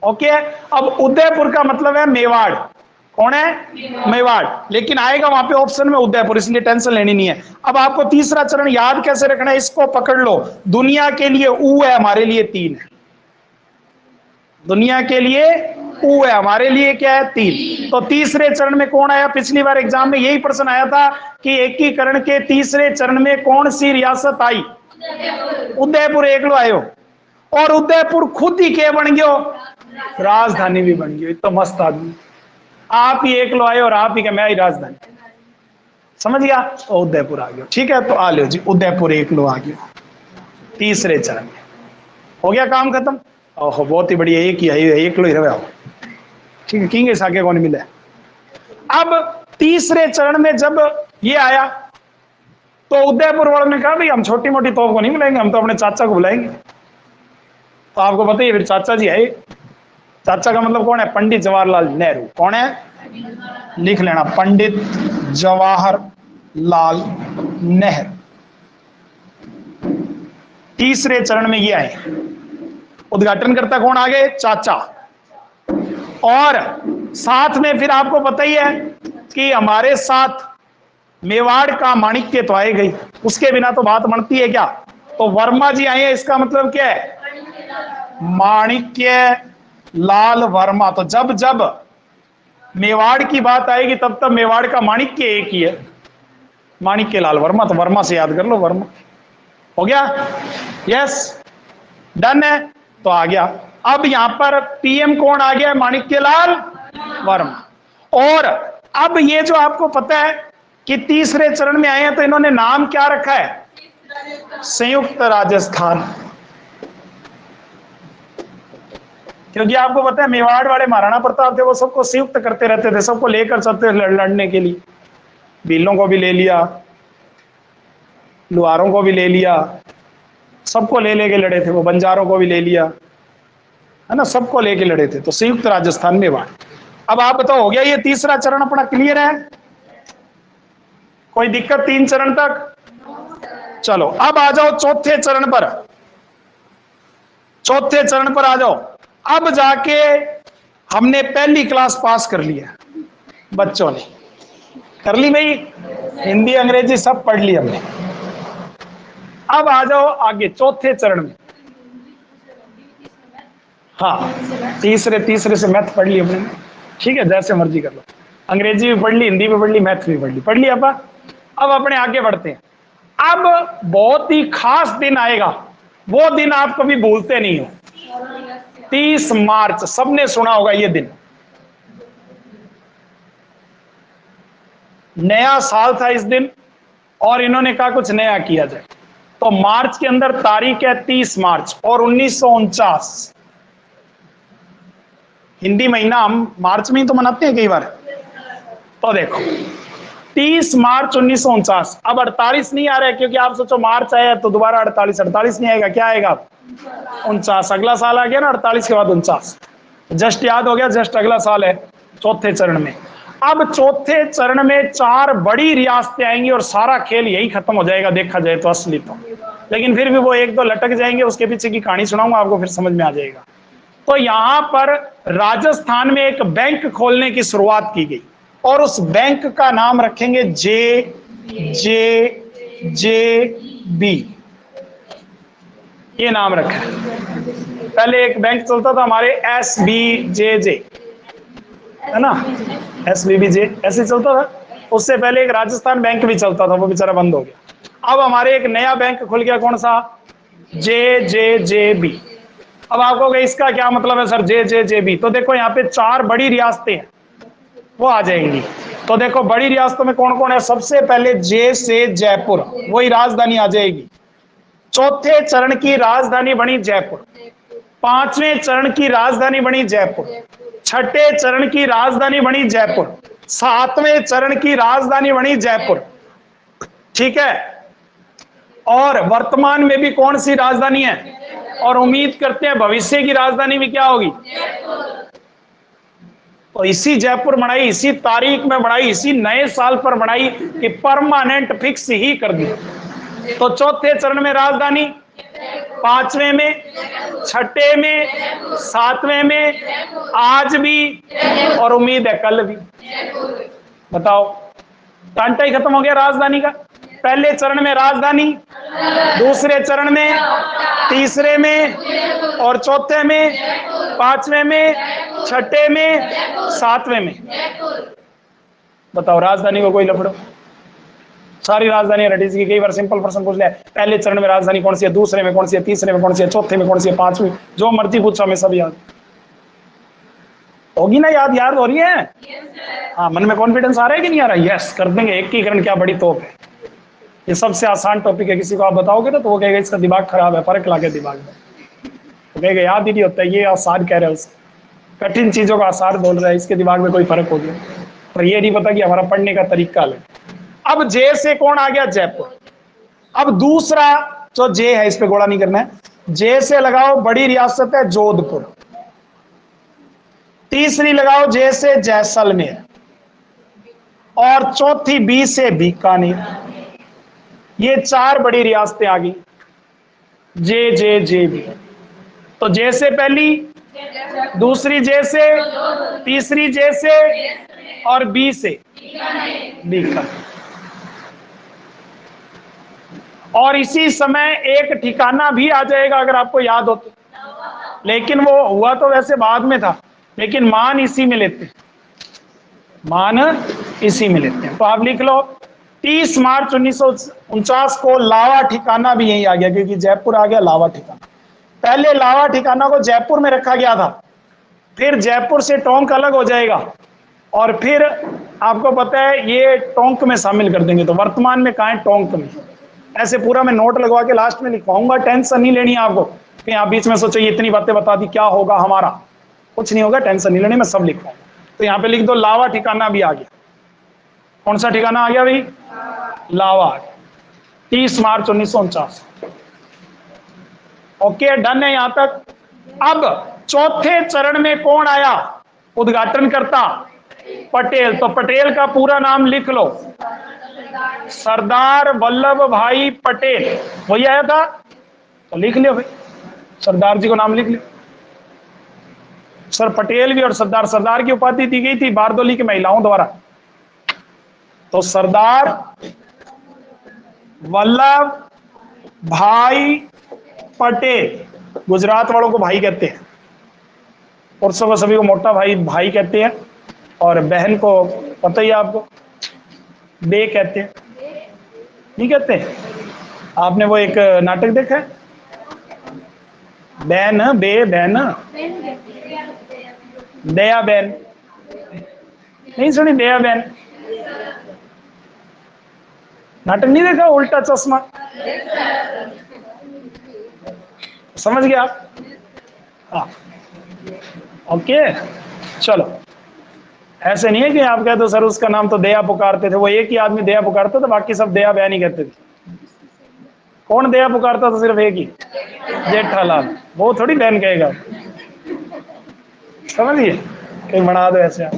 ओके। अब उदयपुर का मतलब है मेवाड़, कौन है मेवाड़, लेकिन आएगा वहां पे ऑप्शन में उदयपुर, इसलिए टेंशन लेनी नहीं है। अब आपको तीसरा चरण याद कैसे रखना है, इसको पकड़ लो। दुनिया के लिए ऊ है, हमारे लिए 3 है। दुनिया के लिए ऊ है, हमारे लिए क्या है 3। तो तीसरे चरण में कौन आया, पिछली बार एग्जाम में यही प्रश्न आया था कि एकीकरण के तीसरे चरण में कौन सी रियासत आई, उदयपुर एकलो आयो, और उदयपुर खुद ही क्या बन गयो, राजधानी भी बन गई। तो मस्त आदमी, आप ही एकलो आए और आप ही क्या मैं ही राजधानी, समझ गया, तो उदयपुर आ गया, ठीक है। तो आ लो जी, उदयपुर एकलो आ गया तीसरे चरण में, हो गया काम खत्म। ओहो बहुत ही बढ़िया, एक ही एकलो ही रहे, ठीक है, किंग आगे कौन मिले। अब तीसरे चरण में जब ये आया तो उदयपुर वालों ने कहा भाई हम छोटी मोटी तोप को नहीं बुलाएंगे, हम तो अपने चाचा को बुलाएंगे। तो आपको पता ही है फिर चाचा जी है, चाचा का मतलब कौन है, पंडित जवाहरलाल नेहरू। कौन है, लिख लेना, पंडित जवाहरलाल नेहरू। तीसरे चरण में ये आए, उद्घाटन करता कौन आगे, चाचा। और साथ में फिर आपको पता ही है कि हमारे साथ मेवाड़ का माणिक्य तो आए गई, उसके बिना तो बात बनती है क्या। तो वर्मा जी आए हैं, इसका मतलब क्या है, माणिक्य लाल वर्मा। तो जब जब मेवाड़ की बात आएगी तब तब मेवाड़ का माणिक्य एक ही है, माणिक्य लाल वर्मा। तो वर्मा से याद कर लो, वर्मा हो गया, यस डन है, तो आ गया। अब यहां पर पीएम कौन आ गया, माणिक्य लाल वर्मा। और अब ये जो आपको पता है कि तीसरे चरण में आए हैं, तो इन्होंने नाम क्या रखा है, संयुक्त राजस्थान। क्योंकि आपको पता है मेवाड़ वाले महाराणा प्रताप थे, वो सबको संयुक्त करते रहते थे, सबको लेकर चलते लड़ने के लिए। भीलों को भी ले लिया, लुहारों को भी ले लिया, सबको ले लेके लड़े थे वो, बंजारों को भी ले लिया, है ना, सबको लेके लड़े थे। तो संयुक्त राजस्थान मेवाड़। अब आप बताओ हो गया ये तीसरा चरण अपना क्लियर है, कोई दिक्कत 3 चरण तक। चलो अब आ जाओ चौथे चरण पर, चौथे चरण पर आ जाओ। अब जाके हमने पहली क्लास पास कर लिया, बच्चों ने कर ली भाई, हिंदी अंग्रेजी सब पढ़ ली हमने। अब आ जाओ आगे चौथे चरण में। हाँ तीसरे से मैथ पढ़ ली हमने, ठीक है, जैसे मर्जी कर लो, अंग्रेजी भी पढ़ ली, हिंदी भी पढ़ ली, मैथ भी पढ़ ली। अब अपने आगे बढ़ते हैं। अब बहुत ही खास दिन आएगा, वो दिन आप कभी भूलते नहीं हो, 30 मार्च, सबने सुना होगा ये दिन। नया साल था इस दिन और इन्होंने कहा कुछ नया किया जाए, तो मार्च के अंदर तारीख है 30 मार्च और 1949। हिंदी महीना हम मार्च में ही तो मनाते हैं कई बार। तो देखो 30 मार्च 1949। अब 48 नहीं आ रहा है, क्योंकि आप सोचो मार्च आया तो दोबारा 48 नहीं आएगा, क्या आएगा 49। अगला साल आ गया ना 48 के बाद 49, जस्ट याद हो गया, जस्ट अगला साल है चौथे चरण में। अब चौथे चरण में 4 बड़ी रियासतें आएंगी और सारा खेल यही खत्म हो जाएगा देखा जाए तो, असली तो। लेकिन फिर भी वो 1-2 लटक जाएंगे, उसके पीछे की कहानी सुनाऊंगा आपको, फिर समझ में आ जाएगा। तो यहां पर राजस्थान में एक बैंक खोलने की शुरुआत की गई और उस बैंक का नाम रखेंगे JJJB, ये नाम रखा है। पहले एक बैंक चलता था हमारे SBJJ, है ना, SBBJ ऐसे चलता था। उससे पहले एक राजस्थान बैंक भी चलता था, वो बेचारा बंद हो गया। अब हमारे एक नया बैंक खुल गया, कौन सा, JJJB। अब आपको इसका क्या मतलब है सर JJJB, तो देखो यहाँ पे 4 बड़ी रियासतें हैं, वो आ जाएंगी। तो देखो बड़ी रियासतों में कौन कौन है, सबसे पहले जे से जयपुर, वही राजधानी आ जाएगी। चौथे चरण की राजधानी बनी जयपुर, पांचवें चरण की राजधानी बनी जयपुर, छठे चरण की राजधानी बनी जयपुर, सातवें चरण की राजधानी बनी जयपुर। ठीक है, और वर्तमान में भी कौन सी राजधानी है, और उम्मीद करते हैं भविष्य की राजधानी भी क्या होगी। तो इसी जयपुर बनाई, इसी तारीख में बनाई, इसी नए साल पर बनाई कि परमानेंट फिक्स ही कर दी। तो चौथे चरण में राजधानी, पांचवें में, छठे में, सातवें में, आज भी, और उम्मीद है कल भी। बताओ, टांटा ही खत्म हो गया राजधानी का। पहले चरण में राजधानी, दूसरे चरण में, तीसरे में, और चौथे में, पांचवें में, छठे में, सातवें में। बताओ राजधानी को कोई लफड़ो, सारी राजधानी रेडी की। कई बार सिंपल प्रश्न पूछ लिया, पहले चरण में राजधानी कौन सी है, दूसरे में कौन सी है, तीसरे में कौन सी है, चौथे में कौन सी है, पांचवी, जो मर्जी पूछो हमें सब याद होगी ना। याद हो रही है। हाँ, मन में कॉन्फिडेंस आ रहा है कि नहीं आ रहा है। यस, कर देंगे। एकीकरण क्या बड़ी तोप है, ये सबसे आसान टॉपिक है। किसी को आप बताओगे ना तो वो कहेगा इसका दिमाग खराब है, फर्क लाके दिमाग में, तो कहेगा याद ही नहीं होता, ये आसान कह रहे हो, कठिन चीजों का आसान बोल रहा है, इसके दिमाग में कोई फर्क हो गया। पर ये नहीं पता कि हमारा पढ़ने का तरीका अलग। अब जे से कौन आ गया, जयपुर। अब दूसरा जो जे है, इस पे गोला नहीं करना है। जे से लगाओ बड़ी रियासत है जोधपुर, तीसरी लगाओ जे से जैसलमेर, और चौथी बी से बीकानेर। ये चार बड़ी रियासतें आ गई, जे जे जे बी। तो जे से पहली, दूसरी जे से, तीसरी जे से, और बी से बीकानेर। और इसी समय एक ठिकाना भी आ जाएगा अगर आपको याद हो तो, लेकिन वो हुआ तो वैसे बाद में था, लेकिन मान इसी में लेते हैं, मान इसी में लेते हैं। तो आप लिख लो 30 मार्च 1949 को लावा ठिकाना भी यही आ गया, क्योंकि जयपुर आ गया, लावा ठिकाना। पहले लावा ठिकाना को जयपुर में रखा गया था, फिर जयपुर से टोंक अलग हो जाएगा, और फिर आपको पता है ये टोंक में शामिल कर देंगे। तो वर्तमान में कहाँ है, टोंक में। ऐसे पूरा मैं नोट लगवा के लास्ट में लिखवाऊंगा, टेंशन नहीं लेनी है आपको कि आप बीच में सोचो ये इतनी बातें बता दी क्या होगा हमारा, कुछ नहीं होगा, टेंशन नहीं लेनी, मैं सब लिखवाऊंगा। तो यहाँ पे लिख दो लावा ठिकाना भी आ गया। कौन सा ठिकाना आ गया भाई, लावा, 30 मार्च 1949। ओके, डन है यहां तक। अब चौथे चरण में कौन आया, उद्घाटन करता पटेल। तो पटेल का पूरा नाम लिख लो, सरदार वल्लभ भाई पटेल, वही आया था। तो लिख लियो भाई, सरदार जी को नाम लिख लियो। सर पटेल भी और सरदार, सरदार की उपाधि दी गई थी बारदोली की महिलाओं द्वारा। तो सरदार वल्लभ भाई पटेल, गुजरात वालों को भाई कहते हैं, पुरुषों को सभी को मोटा भाई भाई कहते हैं, और बहन को पता ही आपको बे कहते हैं, नहीं कहते। आपने वो एक नाटक देखा है, बहन बे बहन, दया बहन, नहीं सुनी दया बहन, नाटक नहीं देखा, उल्टा चश्मा, समझ गया आप। हाँ, ओके, चलो। ऐसे नहीं है कि आप कहते हो सर उसका नाम तो दया पुकारते थे, वो एक ही आदमी दया पुकारता था, बाकी सब दया बहन ही कहते थे। कौन दया पुकारता था, सिर्फ एक ही, जेठालाल, वो थोड़ी बहन कहेगा, समझिए, कहीं बना दो ऐसे आप।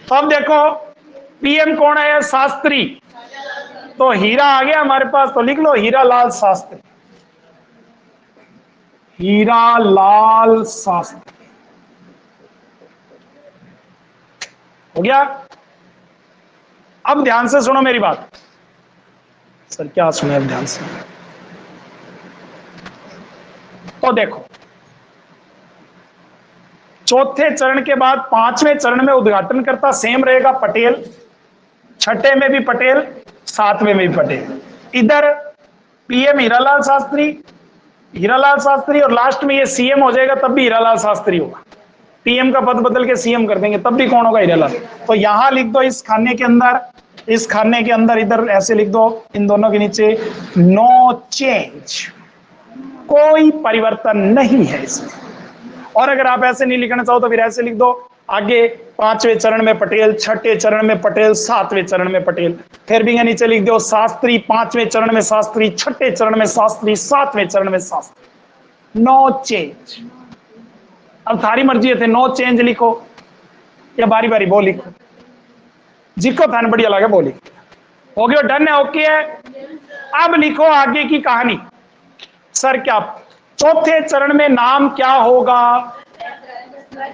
तो अब देखो पीएम कौन है, शास्त्री। तो हीरा आ गया हमारे पास, तो लिख लो हीरा लाल शास्त्री, हीरा लाल शास्त्री, हो गया। अब ध्यान से सुनो मेरी बात। सर क्या सुने, अब ध्यान से। तो देखो चौथे चरण के बाद पांचवें चरण में उद्घाटन करता सेम रहेगा पटेल, छठे में भी पटेल, सातवें में भी पटेल। इधर पीएम हीरालाल शास्त्री, हीरालाल शास्त्री, और लास्ट में ये सीएम हो जाएगा तब भी हीरालाल शास्त्री होगा। पीएम का पद बदल के सीएम कर देंगे, तब भी कौन होगा? हीरालाल। तो यहां लिख दो इस खाने के अंदर, इस खाने के अंदर इधर ऐसे लिख दो, इन दोनों के नीचे नो चेंज, कोई परिवर्तन नहीं है इसमें। और अगर आप ऐसे नहीं लिखना चाहो तो फिर ऐसे लिख दो आगे, 5वें चरण में पटेल, 6ठे चरण में पटेल, 7वें चरण में पटेल। फिर भी नीचे लिख दो शास्त्री, 5वें चरण में शास्त्री, 6ठे चरण में शास्त्री, 7वें चरण में शास्त्री। No change. अब थारी मर्जी है, थे नो चेंज लिखो या बारी बारी वो लिखो, जिसको थाने बढ़िया लगे वो लिखो। हो गया, डन है, ओके है। अब लिखो आगे की कहानी। सर क्या चौथे चरण में नाम क्या होगा?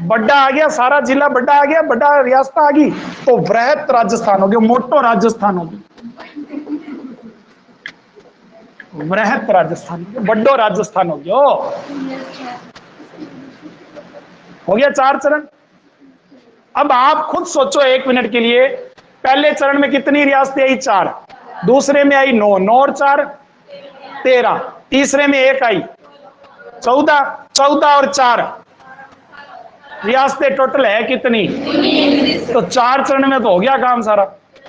बड़ा आ गया, सारा जिला बड़ा आ गया, बड़ा रियासत आ गई, तो वृहत राजस्थान हो गया, मोटो राजस्थान हो गया, वृहत राजस्थान, बड़ो राजस्थान हो गया। हो गया 4 चरण। अब आप खुद सोचो 1 मिनट के लिए, पहले चरण में कितनी रियासतें आई? 4। दूसरे में आई 9, 9 और 4 13। तीसरे में 1 आई 14, 14 और 4 रियासतें टोटल है कितनी? तो 4 चरण में तो हो गया काम सारा।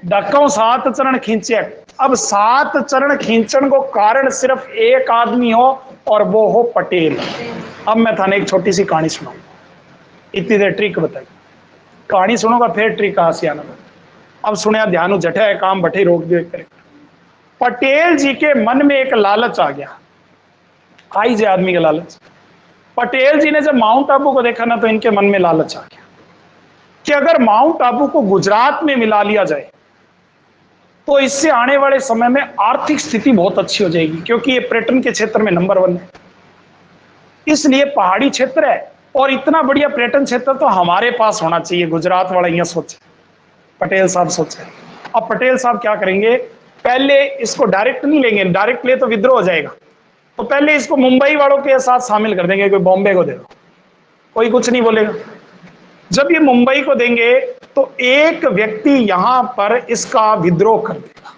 डक्कों 7 चरण खींचे। अब 7 चरण खींचने को कारण सिर्फ एक आदमी हो और वो हो पटेल। अब मैं थाने एक छोटी सी कहानी सुनाऊंगा, इतनी देर ट्रिक बताई, कहानी सुनूंगा फिर ट्रिक कहां से आना। अब सुनिया ध्यान जठे है काम बठे रोक दे करे। पटेल जी के मन में एक लालच आ गया, आई जे आदमी का लालच। पटेल जी ने जब माउंट आबू को देखा ना, तो इनके मन में लालच आ गया कि अगर माउंट आबू को गुजरात में मिला लिया जाए तो इससे आने वाले समय में आर्थिक स्थिति बहुत अच्छी हो जाएगी, क्योंकि ये पर्यटन के क्षेत्र में नंबर 1 है। इसलिए पहाड़ी क्षेत्र है और इतना बढ़िया पर्यटन क्षेत्र तो हमारे पास होना चाहिए। गुजरात वाला यह सोचे, पटेल साहब सोचे। अब पटेल साहब क्या करेंगे, पहले इसको डायरेक्ट नहीं लेंगे, डायरेक्ट ले तो विद्रोह हो जाएगा, तो पहले इसको मुंबई वालों के साथ शामिल कर देंगे। कोई बॉम्बे को दे दो, कोई कुछ नहीं बोलेगा। जब ये मुंबई को देंगे तो एक व्यक्ति यहां पर इसका विद्रोह कर देगा।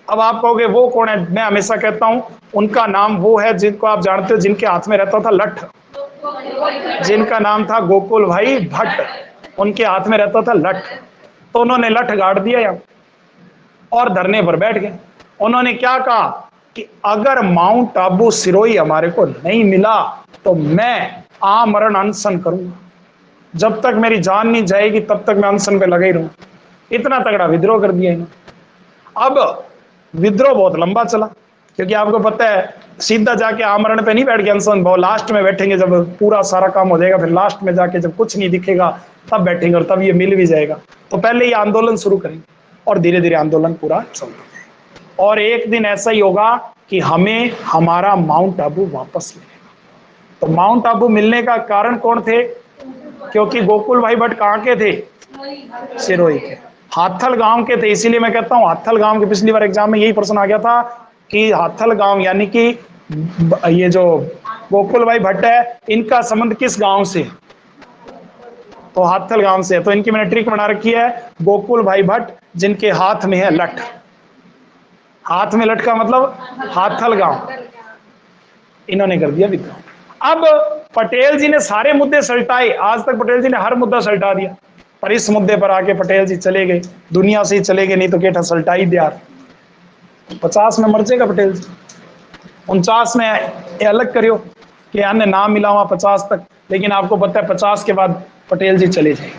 अब आप कहोगे वो कौन है? मैं हमेशा कहता हूं उनका नाम वो है जिनको आप जानते हो, जिनके हाथ में रहता था लठ, जिनका नाम था गोकुल भाई भट्ट। उनके हाथ में रहता था लठ, तो उन्होंने लठ गाड़ दिया यहां और धरने पर बैठ गए। उन्होंने क्या कहा कि अगर माउंट आबू सिरोही हमारे को नहीं मिला तो मैं आमरण अनशन करूंगा, जब तक मेरी जान नहीं जाएगी तब तक मैं अनशन पे लगा ही रहूंगा। इतना तगड़ा विद्रोह कर दिया इन्होंने। अब विद्रोह बहुत लंबा चला, क्योंकि आपको पता है सीधा जाके आमरण पे नहीं बैठ गया अनशन, बहुत लास्ट में बैठेंगे, जब पूरा सारा काम हो जाएगा, फिर लास्ट में जाके जब कुछ नहीं दिखेगा तब बैठेंगे और तब ये मिल भी जाएगा। तो पहले ये आंदोलन शुरू करेंगे और धीरे धीरे आंदोलन पूरा चलता, और एक दिन ऐसा ही होगा कि हमें हमारा माउंट आबू वापस मिलेगा। तो माउंट आबू मिलने का कारण कौन थे? क्योंकि गोकुल भाई भट्ट कहाँ के थे? सिरोही के, हाथल गांव के थे। इसीलिए मैं कहता हूं हाथल गांव के, पिछली बार एग्जाम में यही प्रश्न आ गया था कि हाथल गांव यानी कि ये जो गोकुल भाई भट्ट है इनका संबंध किस गांव से? तो हाथल गांव से। तो इनकी मैंने ट्रिक बना रखी है, गोकुल भाई भट्ट जिनके हाथ में है लठ, हाथ में लठ का मतलब हाथल गांव, इन्होंने कर दिया विद्रोह। अब पटेल जी ने सारे मुद्दे सल्टाए, आज तक पटेल जी ने हर मुद्दा सल्टा दिया, पर इस मुद्दे पर आके पटेल जी चले गए, दुनिया से ही चले गए, नहीं तो केठा सल्टा ही दिया। 50 में मर जाएगा पटेल जी, 49 में ये अलग करियो कि अन्य नाम मिला हुआ 50 तक, लेकिन आपको पता है 50 के बाद पटेल जी चले जाएंगे,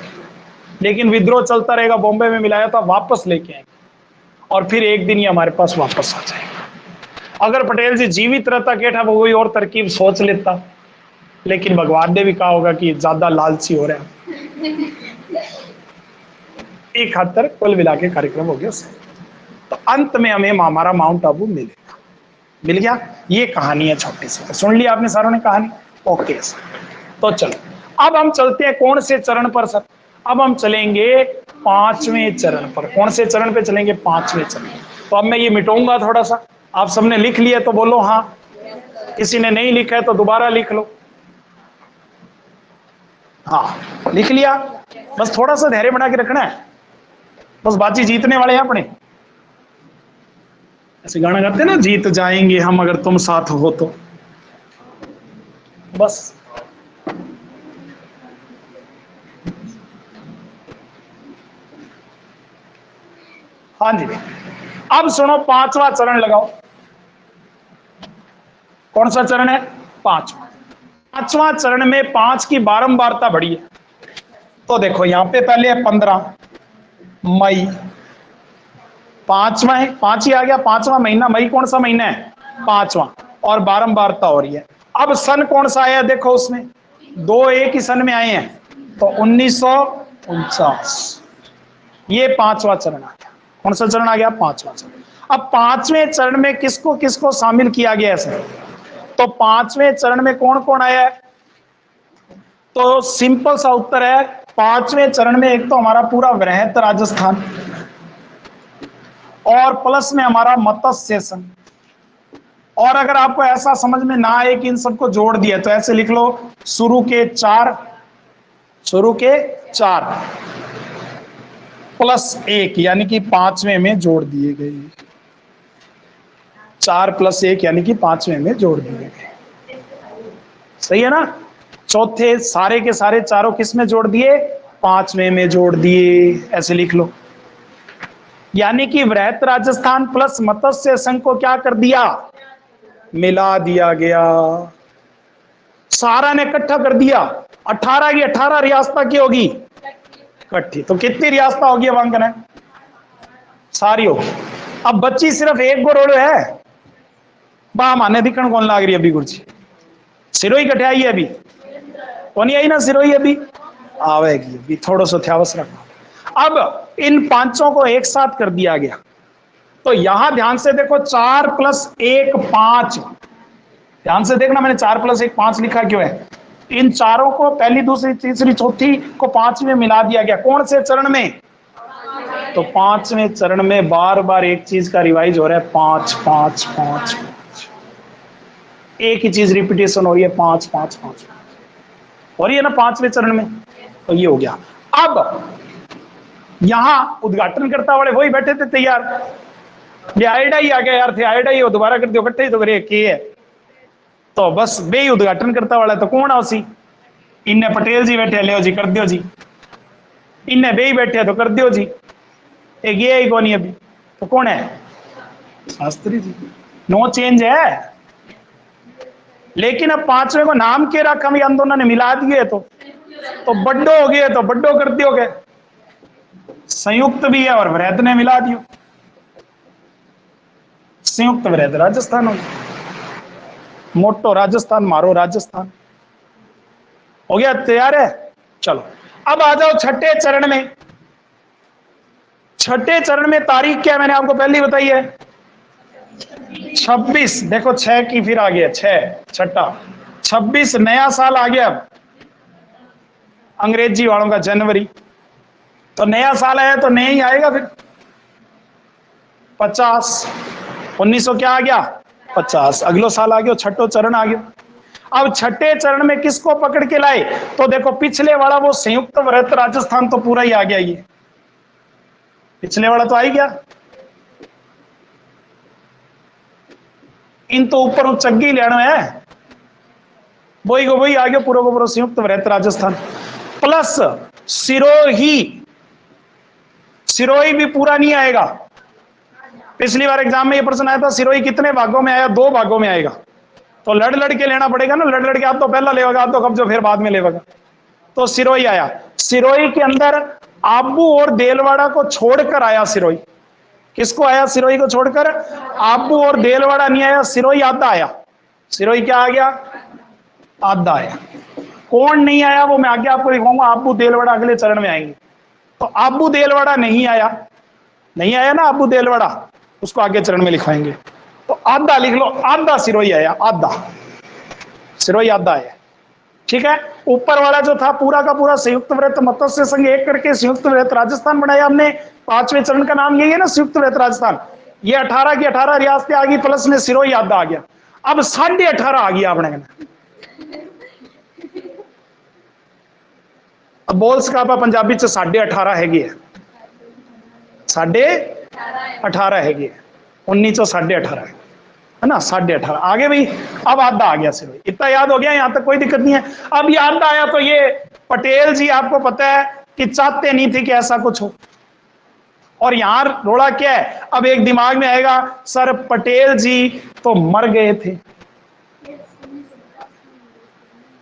लेकिन विद्रोह चलता रहेगा। बॉम्बे में मिलाया था, वापस लेके आएंगे और फिर एक दिन ये हमारे पास वापस आ जाएगा। अगर पटेल जी जीवित रहता केठा वो कोई और तरकीब सोच लेता, लेकिन भगवान ने भी कहा होगा कि ज्यादा लालची हो रहा है। एक हद तक कुल मिला के कार्यक्रम हो गया। तो अंत में हमें हमारा माउंट आबू मिलेगा, मिल गया। ये कहानी है छोटी सी, सुन लिया आपने सारों ने कहानी? ओके सर, तो चलो अब हम चलते हैं कौन से चरण पर सर? अब हम चलेंगे 5वें चरण पर। कौन से चरण पे चलेंगे? 5वें चरण। तो अब मैं ये मिटाऊंगा थोड़ा सा, आप सबने लिख लिया तो बोलो हाँ, किसी ने नहीं लिखा है तो दोबारा लिख लो। हाँ लिख लिया, बस थोड़ा सा धैर्य बना के रखना है, बस बाजी जीतने वाले हैं अपने। ऐसे गाना गाते हैं ना, जीत जाएंगे हम अगर तुम साथ हो तो, बस हाँ जी। अब सुनो, पांचवा चरण लगाओ। कौन सा चरण है? पांचवा। पांचवा चरण में 5 की बारंबारता बढ़ी है। तो देखो यहां पे पहले है 15 मई, पांचवा है, 5 ही आ गया, पांचवा महीना। मई कौन सा महीना है? पांचवा। और बारंबारता हो रही है। अब सन कौन सा आया देखो, उसमें 2 एक ही सन में आए हैं, तो 1949। ये पांचवा चरण आ गया। कौन सा चरण आ गया? पांचवा चरण। अब पांचवें चरण में किसको किसको शामिल किया गया है? तो पांचवें चरण में कौन कौन आया है? तो सिंपल सा उत्तर है, पांचवें चरण में एक तो हमारा पूरा वृहत राजस्थान, और प्लस में हमारा मत्स्य संघ। और अगर आपको ऐसा समझ में ना आए कि इन सबको जोड़ दिया, तो ऐसे लिख लो, शुरू के 4 प्लस 1 यानी कि पांचवें में जोड़ दिए गए। 4 + 1 यानी कि पांचवें में जोड़ दिए गए। सही है ना? चौथे सारे के सारे चारों किस में जोड़ दिए? पांचवें में जोड़ दिए। ऐसे लिख लो, यानी कि वृहत राजस्थान प्लस मत्स्य संघ को क्या कर दिया? मिला दिया गया। सारा ने इकट्ठा कर दिया। 18 की 18 रियासत की होगी इकट्ठी। तो कितनी रियासत होगी? अब अंकन है सारी होगी। अब बच्ची सिर्फ एक गोरोड़ो है, बा माने दिखण कौन लाग रही है अभी? गुरजी सिरोही कटे आई है अभी? कौन आई ना सिरोही? अभी आवेगी, अभी थोड़ा सा ध्यावस रखो। अब इन पांचों को एक साथ कर दिया गया। तो यहां ध्यान से देखो, 4 + 1 5। ध्यान से देखना, मैंने 4 + 1 5 लिखा क्यों है? इन चारों को पहली दूसरी तीसरी चौथी को 5 में मिला दिया गया। कौन से चरण में? तो 5वें चरण में बार बार एक चीज का रिवाइज हो रहा है, 5 5 5 5। एक ही चीज रिपीटेशन हो रही है, 5 5 5 हो रही है ना 5वें चरण में। तो ये हो गया। अब यहां उद्घाटनकर्ता वाले वही बैठे थे तैयार, ये आइडा ही आ गया यार, थे आइडा ही, वो दोबारा कर दियो, इकट्ठे ही तो करे के है। तो बस बे ही उद्घाटन करता वाला, तो कौन आओ सी? इन्ने पटेल जी बैठे, ले जी कर दियो जी। इन्ने बे ही बैठे तो कर दियो जी। एक ये ही कौन अभी, तो कौन है? शास्त्री जी। नो चेंज है। लेकिन अब 5वें को नाम के रखा, हम दोनों ने मिला दिए तो बड्डो हो गए, तो बड्डो कर दियो के। संयुक्त भी है और वृहत ने मिला दियो, संयुक्त वृहत राजस्थान हो गया। मोटो राजस्थान, मारो राजस्थान हो गया। तैयार है? चलो अब आ जाओ छठे चरण में। छठे चरण में तारीख क्या है? मैंने आपको पहले ही बताई है, 26। देखो 6 की फिर आ गया, 6 छठा 26 नया साल आ गया। अब अंग्रेजी वालों का जनवरी, तो नया साल आया तो नया ही आएगा फिर। 50 1900 क्या आ गया? 50 अगलो साल आ गया, छठो चरण आ गया। अब छठे चरण में किसको पकड़ के लाए? तो देखो पिछले वाला वो संयुक्त वृहत राजस्थान तो पूरा ही आ गया, ये पिछले वाला तो आ ही गया। इन तो ऊपर चग्गी लेना है, वही को वही आ गया, पूरा को पूरा संयुक्त वृहत राजस्थान प्लस सिरोही। सिरोही भी पूरा नहीं आएगा। पिछली बार एग्जाम में ये प्रश्न आया था, सिरोही कितने भागों में आया? 2 भागों में आएगा। तो लड़ लड़ के लेना पड़ेगा ना, लड़ लड़ के आप तो पहला लेगा, आप तो कब्जो फिर बाद में लेगा। तो सिरोही आया। सिरोही के अंदर आबू और देलवाड़ा को छोड़कर आया सिरोही। किसको आया? सिरोही को छोड़कर। आबू और देलवाड़ा नहीं आया, सिरोही आधा आया। सिरोही क्या आ गया? आधा आया। कौन नहीं आया वो मैं आगे आपको दिखाऊंगा, आबू देलवाड़ा अगले चरण में आएंगे। तो आबू देलवाड़ा नहीं आया, नहीं आया ना आबू देलवाड़ा, उसको आगे चरण में लिखवाएंगे। तो आधा लिख लो, आधा सिरोही आया, आधा सिरोही आधा आया। ठीक है। ऊपर वाला जो था पूरा का पूरा संयुक्त वृहत मत्स्य संघ एक करके संयुक्त वृहत राजस्थान बनाया हमने। 5वें चरण का नाम यही है ना, संयुक्त वृहत राजस्थान। ये 18 की 18 रियासतें आ गई, प्लस में सिरोही आधा आ गया। अब 18.5 आ गया अपने। अब बोल सका पंजाबी च 18.5 हैगी है, 18.5 हैगी है। 1918 है ना, 18.5 आगे भाई। अब आधा आ गया सिरोही, इतना याद हो गया, यहां तक कोई दिक्कत नहीं है। अब ये आधा आया तो ये पटेल जी आपको पता है कि चाहते नहीं थे कि ऐसा कुछ हो। और यहां रोड़ा क्या है? अब एक दिमाग में आएगा, सर पटेल जी तो मर गए थे,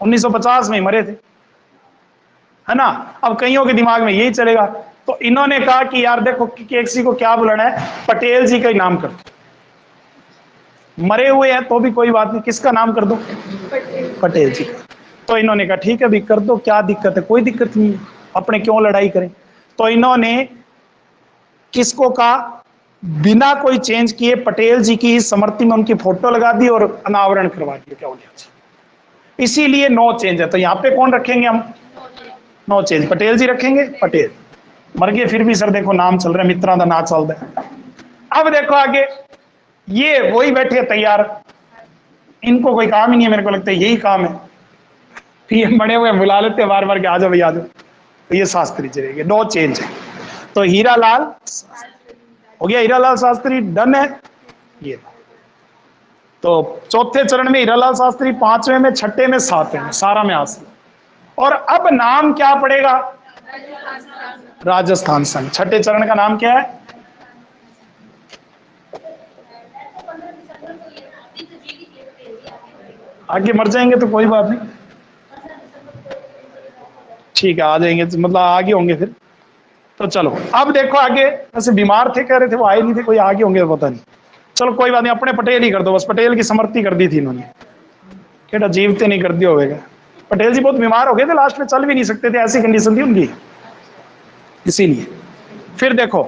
1950 में ही मरे थे, है ना। अब कईयों के दिमाग में यही चलेगा, तो इन्होंने कहा कि यार देखो किसी को क्या बुलाना है, पटेल जी का ही नाम कर दो, मरे हुए हैं तो भी कोई बात नहीं, किसका नाम कर दो? पटेल जी का। तो इन्होंने कहा ठीक है भी कर दो, क्या दिक्कत है? कोई दिक्कत नहीं है, अपने क्यों लड़ाई करें। तो इन्होंने किसको कहा, बिना कोई चेंज किए पटेल जी की स्मृति में उनकी फोटो लगा दी और अनावरण करवा दिया, क्या हो गया। इसीलिए नो चेंज है। तो यहाँ पे कौन रखेंगे हम? नो चेंज, पटेल जी रखेंगे। पटेल मर गए फिर भी सर देखो नाम चल रहा है, मित्रा का नाम चल रहा है। अब देखो आगे, ये वही बैठे तैयार, इनको कोई काम ही नहीं है, मेरे को लगता है यही काम है, पीएम बने हुए बुला लेते बार बार के आ जाओ भाई आ जाओ। तो ये शास्त्री जी रहेंगे, नो चेंज है। तो हीरालाल हो गया, हीरालाल शास्त्री डन है ये। तो चौथे चरण में हीरालाल शास्त्री, पांचवें में, छठे में, सातवें में, सारा में हासिल। और अब नाम क्या पड़ेगा? राजस्थान संघ। छठे चरण का नाम क्या है? आगे मर जाएंगे तो कोई बात नहीं, ठीक है आ जाएंगे, मतलब आगे होंगे फिर। तो चलो अब देखो आगे, वैसे बीमार थे कह रहे थे, वो आए नहीं थे, कोई आगे होंगे पता नहीं। चलो कोई बात नहीं, अपने पटेल ही कर दो बस, पटेल की समर्थी कर दी थी इन्होंने, केटा जीवते नहीं कर दिया होगा। पटेल जी बहुत बीमार हो गए थे, लास्ट में चल भी नहीं सकते थे, ऐसी कंडीशन थी उनकी, इसीलिए। फिर देखो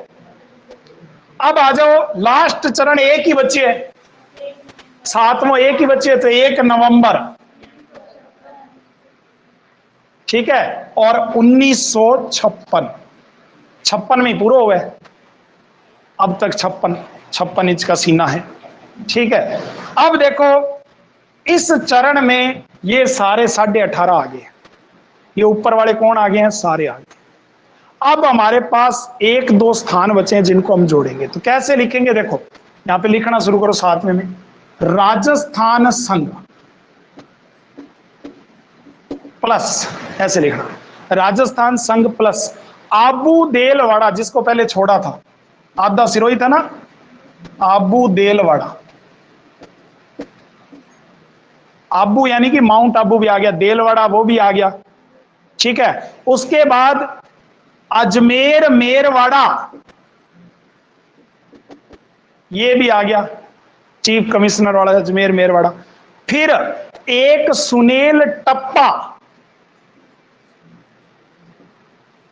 अब आ जाओ, लास्ट चरण एक ही बच्चे है, सातवां एक ही बच्चे, तो 1 नवंबर, ठीक है। और 1956 में ही पूरा हुआ है, अब तक 56 इंच का सीना है, ठीक है। अब देखो इस चरण में ये सारे 18.5 आ गए, ये ऊपर वाले कौन आ गए हैं? सारे आ गए। अब हमारे पास 1-2 स्थान बचे हैं जिनको हम जोड़ेंगे, तो कैसे लिखेंगे? देखो यहां पे लिखना शुरू करो, सातवें में राजस्थान संघ प्लस, ऐसे लिखना, राजस्थान संघ प्लस आबू देलवाड़ा, जिसको पहले छोड़ा था, आधा सिरोही था ना, आबू देलवाड़ा, आबू यानी कि माउंट आबू भी आ गया, देलवाड़ा वो भी आ गया, ठीक है। उसके बाद अजमेर मेरवाड़ा, ये भी आ गया, चीफ कमिश्नर वाला अजमेर मेरवाड़ा। फिर एक सुनेल टप्पा,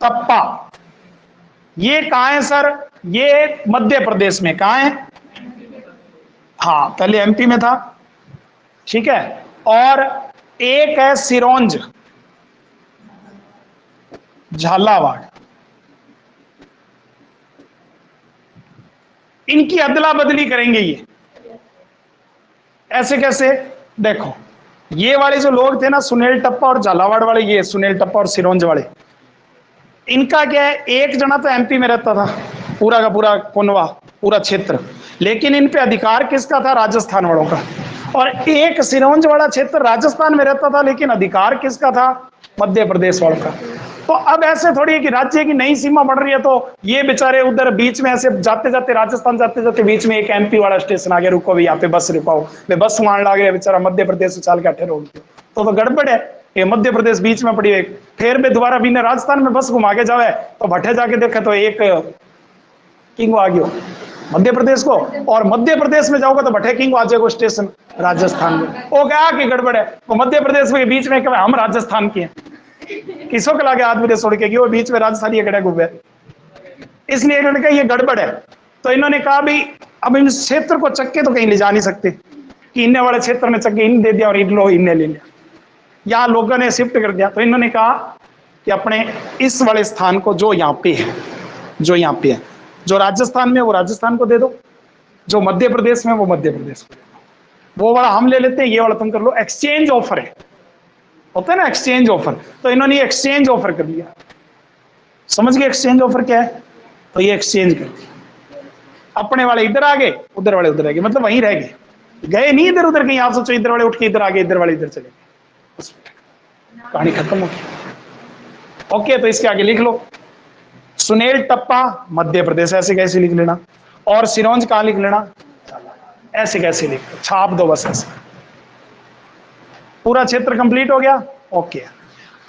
टप्पा ये कहां है सर? ये मध्य प्रदेश में, कहां है? हाँ पहले एमपी में था, ठीक है। और एक है सिरोंज, झालावाड़, इनकी अदला बदली करेंगे ये। ऐसे कैसे? देखो ये वाले जो लोग थे ना, सुनील टप्पा और झालावाड़ वाले, ये सुनील टप्पा और सिरोंज वाले, इनका क्या है, एक जना तो एमपी में रहता था, पूरा का पूरा कुनवा, पूरा क्षेत्र, लेकिन इन पे अधिकार किसका था? राजस्थान वालों का। और एक सिरोंज वाला क्षेत्र राजस्थान में रहता था, लेकिन अधिकार किसका था? मध्य प्रदेश वालों का। तो अब ऐसे थोड़ी है कि राज्य की नई सीमा बढ़ रही है तो ये बेचारे उधर बीच में ऐसे जाते जाते, राजस्थान जाते जाते बीच में एक एमपी वाला स्टेशन आ गया, रुको भी यहाँ पे बस रुकाओ, वे बस वहां ला गया, बेचारा मध्य प्रदेश से चाल के अठे रोक दिया, तो गड़बड़ है। ये मध्य प्रदेश बीच में पड़ी है, फिर में दोबारा भी राजस्थान में बस घुमा के जावे, तो भट्टे जाके देखे तो एक किंग आ गया मध्य प्रदेश को, और मध्य प्रदेश में जाओगे तो भट्टे किंग आ जाएगा स्टेशन राजस्थान में। वो क्या कि गड़बड़ है, वो मध्य प्रदेश के बीच में हम राजस्थान के हैं, किसों के लागे आदमी छोड़ के वो बीच में राजस्थानी खड़े हुए, इसलिए इन्होंने कहा ये गड़बड़ है। तो इन्होंने कहा भी अब इन क्षेत्र को चक्के तो कहीं ले जा नहीं सकते, कि इन्ने वाले क्षेत्र में चक्के इन दे दिया और इन लो इन्ने ले लिया, यहाँ लोगों ने शिफ्ट कर दिया। तो इन्होंने कहा कि अपने इस वाले स्थान को, जो यहाँ पे है, जो यहाँ पे है, जो राजस्थान में वो राजस्थान को दे दो, जो मध्य प्रदेश में वो मध्य प्रदेश को दे दो, वो वाला हम ले लेते हैं, ये वाला तुम कर लो। एक्सचेंज ऑफर है, होता है ना एक्सचेंज ऑफर, तो इन्होंने एक्सचेंज ऑफर कर दिया। समझ गए एक्सचेंज ऑफर क्या है? तो ये एक्सचेंज कर दिया, अपने वाले इधर आ गए, उधर वाले उधर आ गए, मतलब वहीं रह गए, गए नहीं इधर उधर कहीं। आप सोचो इधर वाले उठ के इधर आ गए, इधर वाले इधर चले गए, कहानी खत्म हो गई। ओके, तो इसके आगे लिख लो, सुनेल टप्पा मध्य प्रदेश, ऐसे कैसे लिख लेना। और सिरोंज कहां लिख लेना, ऐसे कैसे लिख, छाप दो बस ऐसे। पूरा क्षेत्र कंप्लीट हो गया, ओके।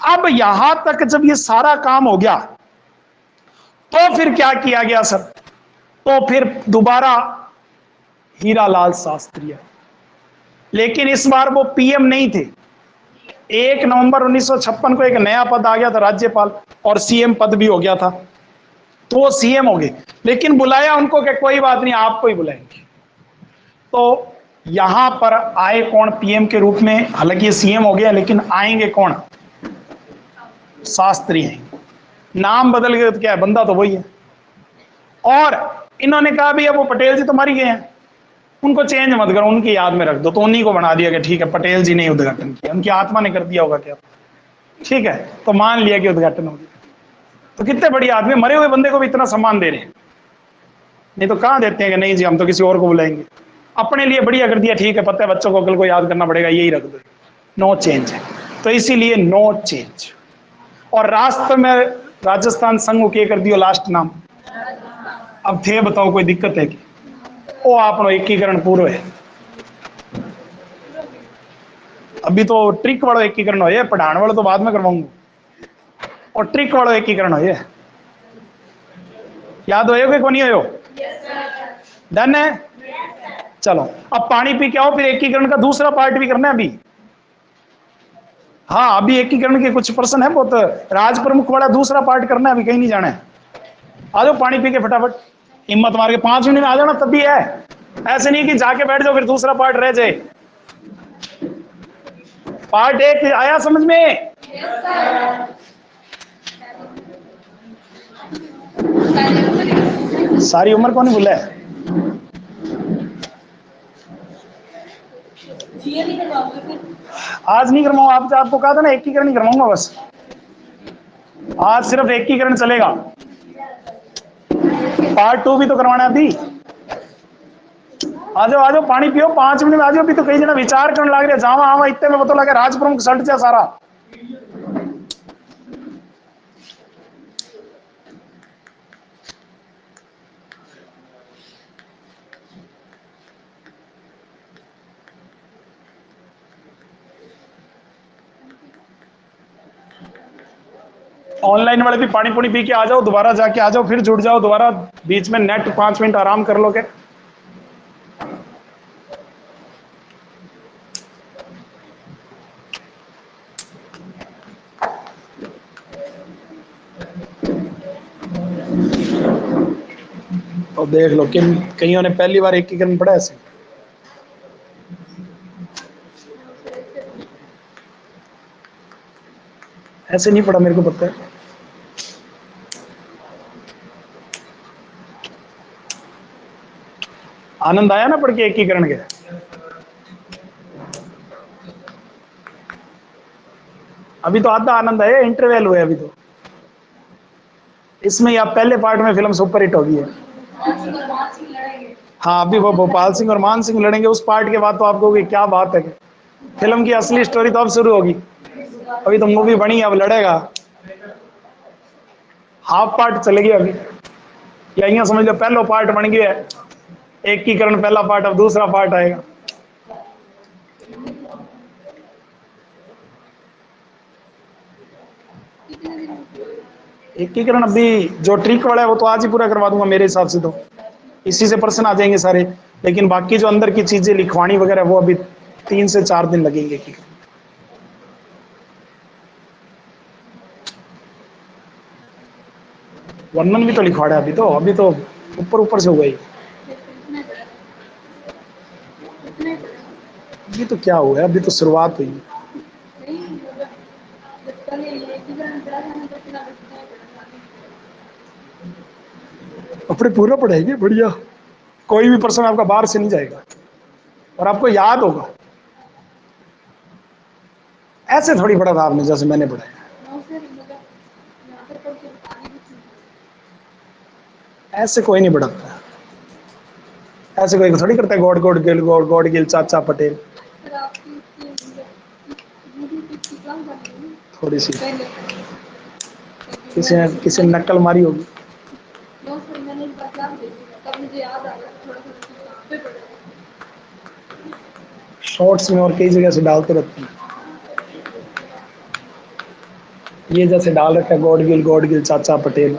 अब यहां तक जब ये सारा काम हो गया तो फिर क्या किया गया सर, तो फिर दोबारा हीरालाल शास्त्री, लेकिन इस बार वो पीएम नहीं थे। 1 नवंबर 1956 को एक नया पद आ गया था, राज्यपाल, और सीएम पद भी हो गया था, तो वो सीएम हो गए। लेकिन बुलाया उनको कि कोई बात नहीं, आपको ही बुलाएंगे। तो यहां पर आए कौन पीएम के रूप में, हालांकि ये सीएम हो गया, लेकिन आएंगे कौन, शास्त्री हैं। नाम बदल गए तो क्या है, बंदा तो वही है। और इन्होंने कहा भी अब वो पटेल जी तो मर गए हैं, उनको चेंज मत करो, उनकी याद में रख दो। तो उन्हीं को बना दिया कि ठीक है, पटेल जी ने उद्घाटन किया, उनकी आत्मा ने कर दिया होगा क्या, ठीक है, तो मान लिया कि उद्घाटन हो गया। तो कितने बड़ी आदमी, मरे हुए बंदे को भी इतना सम्मान दे रहे हैं, नहीं तो कहां देते हैं कि नहीं जी हम तो किसी और को बुलाएंगे। अपने लिए बढ़िया कर दिया, ठीक है, पता है बच्चों को कल को याद करना पड़ेगा, यही रख दो, नो चेंज है। तो इसीलिए नो चेंज। और राष्ट्र में राजस्थान संघ के कर दियो लास्ट नाम। अब थे बताओ कोई दिक्कत है कि वो आप एकीकरण पूर्व है। अभी तो ट्रिक वाला एकीकरण हो, पढ़ाण वाला तो बाद में करवाऊंगा, और ट्रिक वाला एकीकरण हो। याद हो को नहीं हो, डन है। चलो अब पानी पी के आओ, फिर एकीकरण का दूसरा पार्ट भी करना है अभी। हाँ अभी एकीकरण के कुछ प्रश्न है, बहुत राज प्रमुख वाला दूसरा पार्ट करना है, अभी कहीं नहीं जाना है। आ जाओ पानी पी के फटाफट, हिम्मत मार के 5 मिनट में आ जाना, तब भी है, ऐसे नहीं कि जाके बैठ जाओ फिर दूसरा पार्ट रह जाए। पार्ट 1 आया समझ में? सारी उम्र को नहीं भूला है। आज नहीं करवाऊंगा, आपको कहा था ना एकीकरण नहीं करवाऊंगा, बस आज सिर्फ एकीकरण चलेगा। पार्ट 2 भी तो करवाना है अभी। आ जाओ पानी पियो, 5 मिनट में आ जाओ। अभी तो कई जना विचार करने लग रहे, जावा आवा इतने में पता लगे राज प्रमुख सट जा सारा। ऑनलाइन वाले भी पानी पुनी पी के आ जाओ, दोबारा जाके आ जाओ, फिर जुड़ जाओ दोबारा, बीच में नेट 5 मिनट आराम कर लोगे। तो देख लो किन कईयों ने पहली बार एकीकरण पढ़ा ऐसे नहीं पढ़ा, मेरे को पता है। आनंद आया ना पढ़ के एकीकरण के? अभी तो आधा आनंद है, इंटरवल हुए अभी तो। इसमें या पहले पार्ट में फिल्म सुपर हिट होगी है। हाँ अभी वो भोपाल सिंह और मान सिंह लड़ेंगे, उस पार्ट के बाद तो आपको क्या बात है, फिल्म की असली स्टोरी तो अब शुरू होगी। अभी तो मूवी बनी, अब लड़ेगा, हाफ पार्ट चलेगी अभी। या यूं समझ लो पहला पार्ट बन गया है एकीकरण, पहला पार्ट, अब दूसरा पार्ट आएगा। एकीकरण अभी जो ट्रिक वाला है वो तो आज ही पूरा करवा दूंगा मेरे हिसाब से, तो इसी से प्रश्न आ जाएंगे सारे। लेकिन बाकी जो अंदर की चीजें लिखवानी वगैरह वो अभी 3 से 4 दिन लगेंगे। एकीकरण वर्णन भी तो लिखवाड़ा है अभी तो ऊपर ऊपर से हो गई। अभी तो क्या हुआ है, अभी तो शुरुआत हुई। अपने पूरा पढ़ाएंगे बढ़िया, कोई भी प्रश्न आपका बाहर से नहीं जाएगा और आपको याद होगा। ऐसे थोड़ी पढ़ा था आपने जैसे मैंने पढ़ाया, ऐसे कोई नहीं पढ़ाता, ऐसे कोई थोड़ी करता है। गॉड गिल चाचा पटेल थोड़ी सी किसी ने नकल मारी होगी। शॉर्ट्स में और कई जगह से डालते रहते हैं। ये जैसे डाल रखा है गॉडगिल चाचा पटेल,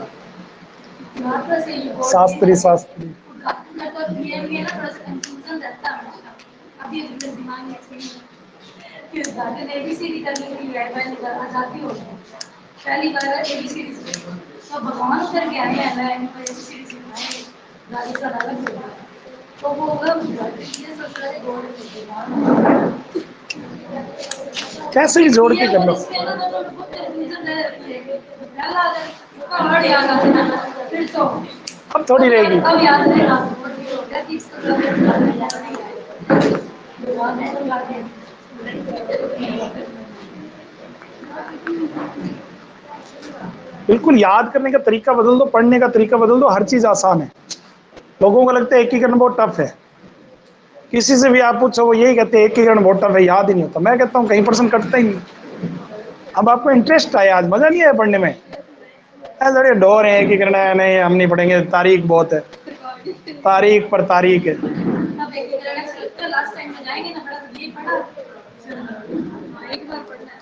शास्त्री शास्त्री। पहली बार एबीसीडी तो भगवान उधर के आए हैं ना, इनको एबीसीडी सिखाएंगे, राजस्थान अलग होगा तो वो होगा ये सब सारे जोड़ के कैसे भी जोड़ के कर लो। अब थोड़ी रहेगी। अब याद रहेगा। बिल्कुल याद करने का तरीका बदल दो, पढ़ने का तरीका बदल दो, हर चीज आसान है। लोगों को लगता है एकीकरण बहुत टफ है, किसी से भी आप पूछो वो यही कहते हैं एकीकरण बहुत टफ है, याद ही नहीं होता। मैं कहता हूँ कहीं परसेंट कटता ही नहीं। अब आपको इंटरेस्ट आया, आज मजा नहीं आया पढ़ने में, ऐसे डोर है एकीकरण है, नहीं हम नहीं पढ़ेंगे, तारीख बहुत है, तारीख पर तारीख है। लास्ट टाइम में जाएंगे ना, बड़ा ये पढ़ा एक बार पढ़ना है,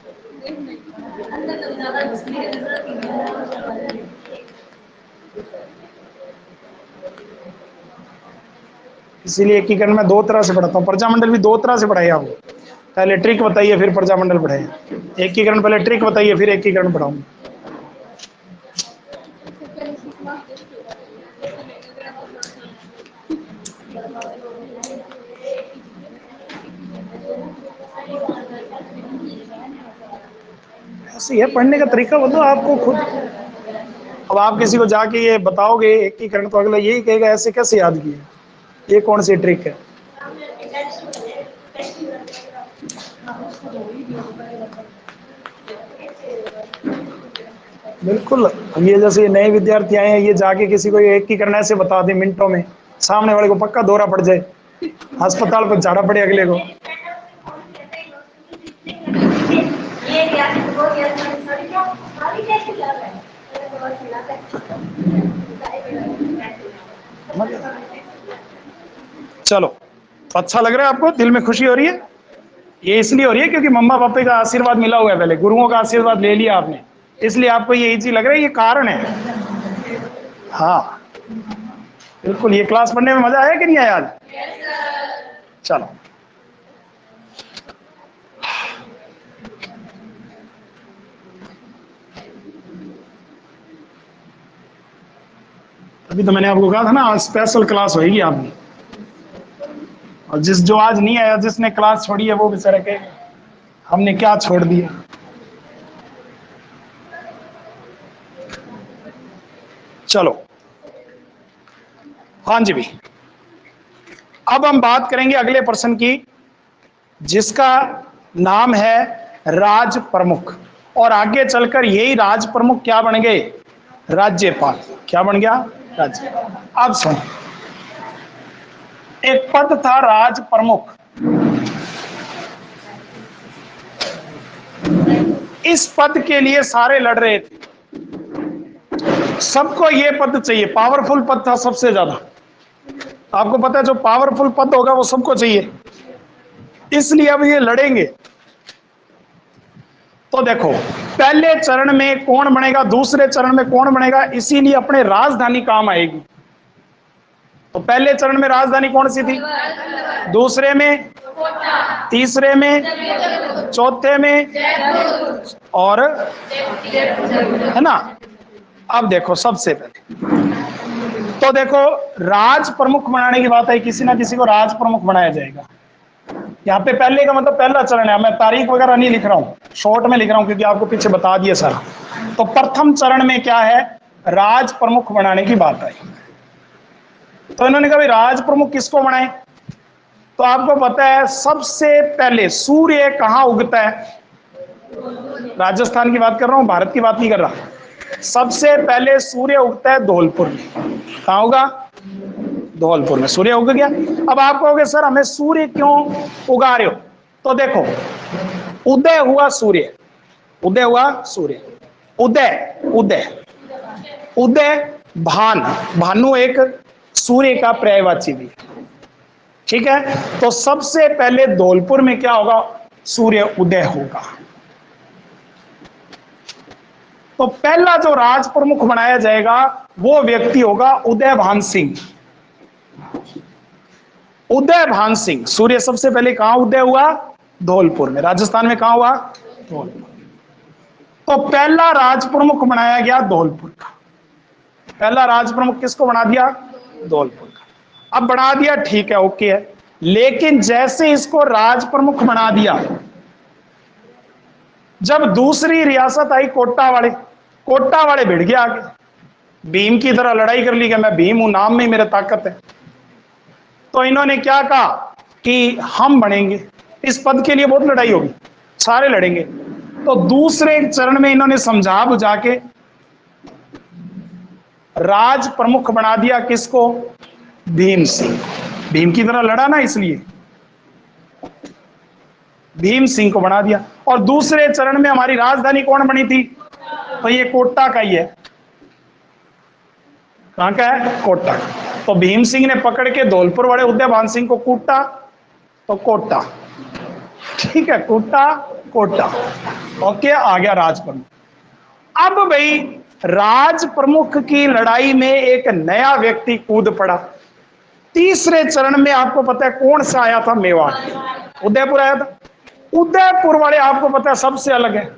अंदर तक ज्यादा घुसने की जरूरत नहीं है। इसीलिए एकीकरण में दो तरह से पढ़ाता हूँ, प्रजामंडल भी दो तरह से पढ़ाइए आपको। पहले ट्रिक बताइए फिर प्रजामंडल पढ़ाइए, एकीकरण पहले ट्रिक बताइए फिर एकीकरण पढ़ाऊंगा। ऐसे है पढ़ने का तरीका बदलो आपको खुद। अब आप किसी को जाके ये बताओगे एकीकरण तो अगला यही कहेगा ऐसे कैसे याद किया, ये कौन सी ट्रिक है। बिल्कुल। अब ये जैसे नए विद्यार्थी आए हैं, ये जाके किसी को एकीकरण ऐसे बता दे मिनटों में, सामने वाले को पक्का दौरा पड़ जाए, अस्पताल पर जाना पड़े अगले को। चलो तो अच्छा लग रहा है आपको, दिल में खुशी हो रही है। ये इसलिए हो रही है क्योंकि मम्मा पापा का आशीर्वाद मिला हुआ है, पहले गुरुओं का आशीर्वाद ले लिया आपने, इसलिए आपको ये इजी लग रहा है, ये कारण है। हाँ बिल्कुल। ये क्लास पढ़ने में मजा आया कि नहीं आया आज? चलो अभी तो मैंने आपको कहा था ना आज स्पेशल क्लास होगी आपकी, और जो आज नहीं आया, जिसने क्लास छोड़ी है वो बेचारे के हमने क्या छोड़ दिया। चलो हाँ जी भी, अब हम बात करेंगे अगले प्रश्न की, जिसका नाम है राज प्रमुख। और आगे चलकर यही राज प्रमुख क्या बन गए? राज्यपाल। क्या बन गया? राज्यपाल। अब सुन, एक पद था राज प्रमुख, इस पद के लिए सारे लड़ रहे थे, सबको ये पद चाहिए, पावरफुल पद था सबसे ज्यादा। आपको पता है जो पावरफुल पद होगा वो सबको चाहिए, इसलिए अब ये लड़ेंगे। तो देखो पहले चरण में कौन बनेगा, दूसरे चरण में कौन बनेगा, इसीलिए अपने राजधानी काम आएगी। तो पहले चरण में राजधानी कौन सी थी, दूसरे में, तीसरे में, चौथे में, और है ना। अब देखो सबसे पहले तो देखो राज प्रमुख बनाने की बात है, किसी ना किसी को राज प्रमुख बनाया जाएगा। यहाँ पे पहले का मतलब पहला चरण है, मैं तारीख वगैरह नहीं लिख रहा हूँ, शॉर्ट में लिख रहा हूँ क्योंकि आपको पीछे बता दिया सारा। तो प्रथम चरण में क्या है, राज प्रमुख बनाने की बात आई। तो इन्होंने कहा भाई राज प्रमुख किसको बनाए। तो आपको पता है सबसे पहले सूर्य कहाँ उगता है, राजस्थान की बात कर रहा हूँ, भारत की बात नहीं कर रहा। सबसे पहले सूर्य उगता है धौलपुर में। कहाँ होगा? धौलपुर में सूर्य उग गया। अब आप कहोगे सर हमें सूर्य क्यों उगा रहे हो, तो देखो उदय हुआ सूर्य, उदय हुआ सूर्य, उदय उदय उदय भान, भानु एक सूर्य का पर्यायवाची भी, ठीक है, तो सबसे पहले धौलपुर में क्या होगा, सूर्य उदय होगा। तो पहला जो राज प्रमुख बनाया जाएगा वो व्यक्ति होगा उदयभान सिंह। उदयभान सिंह, सूर्य सबसे पहले कहां उदय हुआ, धौलपुर में, राजस्थान में कहां हुआ, धौलपुर। तो पहला राज प्रमुख बनाया गया धौलपुर का। पहला राज प्रमुख किसको बना दिया, धौलपुर का। अब बना दिया, ठीक है, ओके है, लेकिन जैसे इसको राज प्रमुख बना दिया, जब दूसरी रियासत आई कोटा वाले भिड़ गए आगे, भीम की तरह लड़ाई कर ली कि मैं भीम हूं, नाम में ही मेरा ताकत है। तो इन्होंने क्या कहा कि हम बनेंगे, इस पद के लिए बहुत लड़ाई होगी, सारे लड़ेंगे। तो दूसरे चरण में इन्होंने समझा बुझा के राज प्रमुख बना दिया किसको, भीम सिंह। भीम की तरह लड़ा ना, इसलिए भीम सिंह को बना दिया। और दूसरे चरण में हमारी राजधानी कौन बनी थी, तो ये कोटा का ही है। कहां का है, कोटा। तो भीम सिंह ने पकड़ के धौलपुर वाले उदयभान सिंह को कूटा, तो कोटा, ठीक है, कोटा, ओके, आ गया राज प्रमुख। अब भाई राज प्रमुख की लड़ाई में एक नया व्यक्ति कूद पड़ा। तीसरे चरण में आपको पता है कौन सा आया था, मेवाड़, उदयपुर आया था। उदयपुर वाले आपको पता है सबसे अलग है।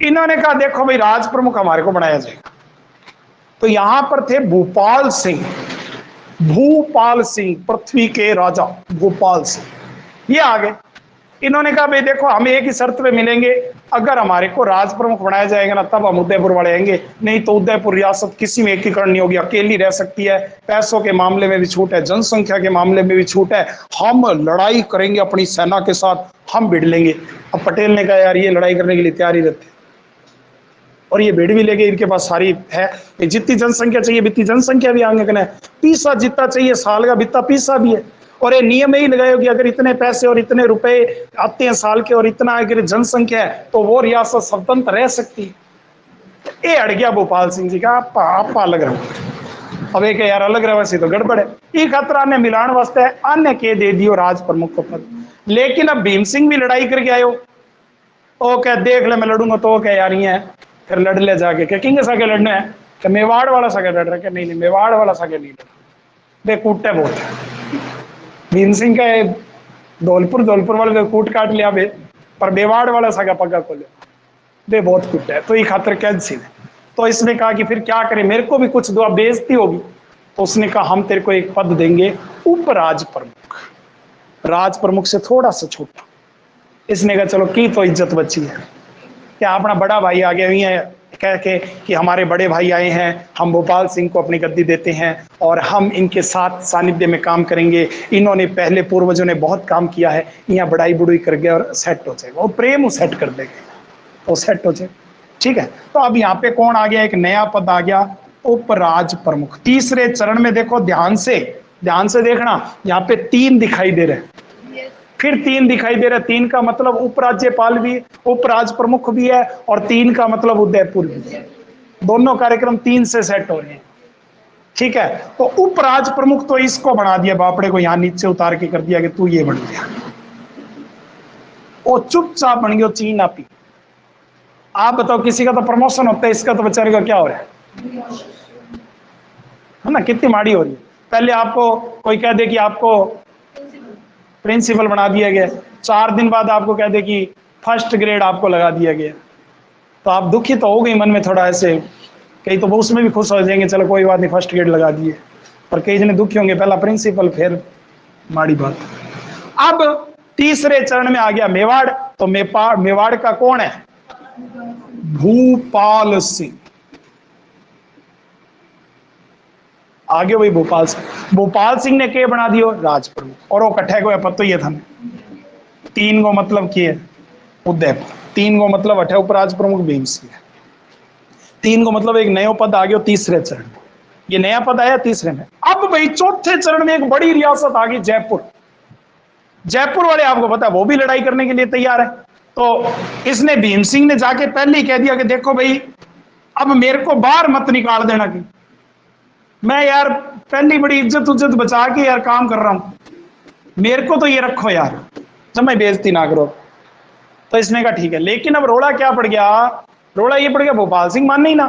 इन्होंने कहा देखो भाई राज प्रमुख हमारे को बनाया जाएगा। तो यहां पर थे भूपाल सिंह, पृथ्वी के राजा भूपाल सिंह, ये आ गए। इन्होंने कहा भाई देखो हम एक ही शर्त पे मिलेंगे, अगर हमारे को राज प्रमुख बनाया जाएगा ना तब हम उदयपुर वाले आएंगे, नहीं तो उदयपुर रियासत किसी में एकीकरण नहीं होगी, अकेली रह सकती है। पैसों के मामले में भी छूट है, जनसंख्या के मामले में भी छूट है, हम लड़ाई करेंगे अपनी सेना के साथ, हम भिड़ लेंगे। अब पटेल ने कहा यार ये लड़ाई करने के लिए तैयार ही रहते, और ये भिड़ भी लेंगे, इनके पास सारी है, जितनी जनसंख्या चाहिए बितनी जनसंख्या भी आगे करना है, पीसा जितना चाहिए साल का बितना पीसा भी है। और ये नियम ही लगाए कि अगर इतने पैसे और इतने रुपए आते हैं साल के और इतना अगर जनसंख्या है तो वो रियासत स्वतंत्र रह सकती है। ये अड़ गया भोपाल सिंह जी का, आप अलग रहो। अब एक यार अलग रहे वैसे तो गड़बड़ है, ये खतरा ने मिलान वास्ते अन्य के दे दियो राज प्रमुख को पद। लेकिन अब भीम सिंह भी लड़ाई करके आयो, ओ क्या देख ले मैं लड़ूंगा, तो क्या यार ये है, फिर लड़ ले जाके, क्या किंग साके लड़ने है, क्या मेवाड़ वाला साके लड़ रहा है, क्या नहीं मेवाड़ वाला साके नहीं लड़, बे कूटे बहुत है। भीम सिंह का धौलपुर वाले तो कूट काट लिया बे, पर मेवाड़ वाला साका पग्गा को ले बे बहुत कूटा है, तो ये खातर कैद सी है। तो इसने कहा कि फिर क्या करें, मेरे को भी कुछ दुआ बेइज्जती होगी। तो उसने कहा हम तेरे को एक पद देंगे, उपराज प्रमुख, राज प्रमुख से थोड़ा सा छोटा। इसने कहा चलो की तो इज्जत बची है, क्या अपना बड़ा भाई आ गया हुई है कह के कि हमारे बड़े भाई आए हैं, हम भोपाल सिंह को अपनी गद्दी देते हैं और हम इनके साथ सानिध्य में काम करेंगे, इन्होंने पहले पूर्वजों ने बहुत काम किया है, यहाँ बड़ाई बुड़ाई कर गए और सेट हो जाएगा, और प्रेम सेट कर देंगे तो सेट हो जाए, ठीक है। तो अब यहाँ पे कौन आ गया, एक नया पद आ गया, उपराज प्रमुख। तीसरे चरण में देखो ध्यान से देखना, यहाँ पे 3 दिखाई दे रहे हैं, फिर 3 दिखाई दे रहा है। 3 का मतलब उपराज्यपाल भी, उपराज प्रमुख भी है, और 3 का मतलब उदयपुर भी है। दोनों कार्यक्रम 3 से सेट हो रहे हैं, ठीक है। तो उपराज प्रमुख तो इसको बना दिया, बापड़े को यहां नीचे उतार के कर दिया कि तू ये बन गया, वो चुपचाप बन गया चीन आपी। आप बताओ किसी का तो प्रमोशन होता है, इसका तो बेचारे का क्या हो रहा है ना, कितनी माड़ी हो रही है। पहले आपको कोई कह दे कि आपको प्रिंसिपल बना दिया गया, 4 दिन बाद आपको कह दे कि फर्स्ट ग्रेड आपको लगा दिया गया, तो आप दुखी तो हो गई मन में थोड़ा ऐसे, कई तो वो उसमें भी खुश हो जाएंगे चलो कोई बात नहीं फर्स्ट ग्रेड लगा दिए, और कई जने दुखी होंगे पहला प्रिंसिपल फिर माड़ी बात। अब तीसरे चरण में आ गया मेवाड़, तो मेवाड़ का कौन है, भूपाल सिंह। आगे वही भोपाल सिंह ने के बना दियो राज प्रमुख, और वो कट्ठे को पत्तो ये था 3 गो मतलब किए उदयपुर, 3 गो मतलब अठे उपराज प्रमुख भीम सिंह, 3 गो मतलब एक नया पद आ गया तीसरे चरण में, ये नया पद आया तीसरे में। अब भाई चौथे चरण में एक बड़ी रियासत आ गई जयपुर वाले आपको पता है वो भी लड़ाई करने के लिए तैयार है। तो इसने भीम सिंह ने जाके पहले ही कह दिया कि देखो भाई अब मेरे को बाहर मत निकाल देना, कि मैं यार पहली बड़ी इज्जत बचा के यार काम कर रहा हूं, मेरे को तो ये रखो यार, जब मैं बेइज्जती ना करो। तो इसने कहा ठीक है, लेकिन अब रोड़ा क्या पड़ गया, रोड़ा ये पड़ गया भोपाल सिंह मान नहीं ना,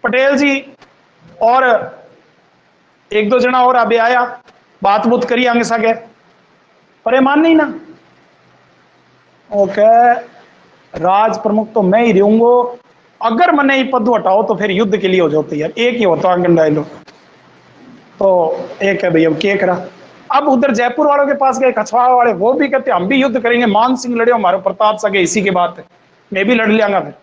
पटेल जी और एक दो जना और अभी आया, बात बुत करी आगे सके, पर ये मान नहीं ना। ओके, राज प्रमुख तो मैं ही रहूंगा, अगर मैंने ये पद हटाओ तो फिर युद्ध के लिए हो जाते यार, एक ही होता आंगन डायलॉग। तो एक है भैया क्या करा, अब उधर जयपुर वालों के पास गए, कछवाड़ा वाले, वो भी कहते हम भी युद्ध करेंगे, मान सिंह लड़े हमारे प्रताप सके, इसी की बात है, मैं भी लड़ लियांगा, फिर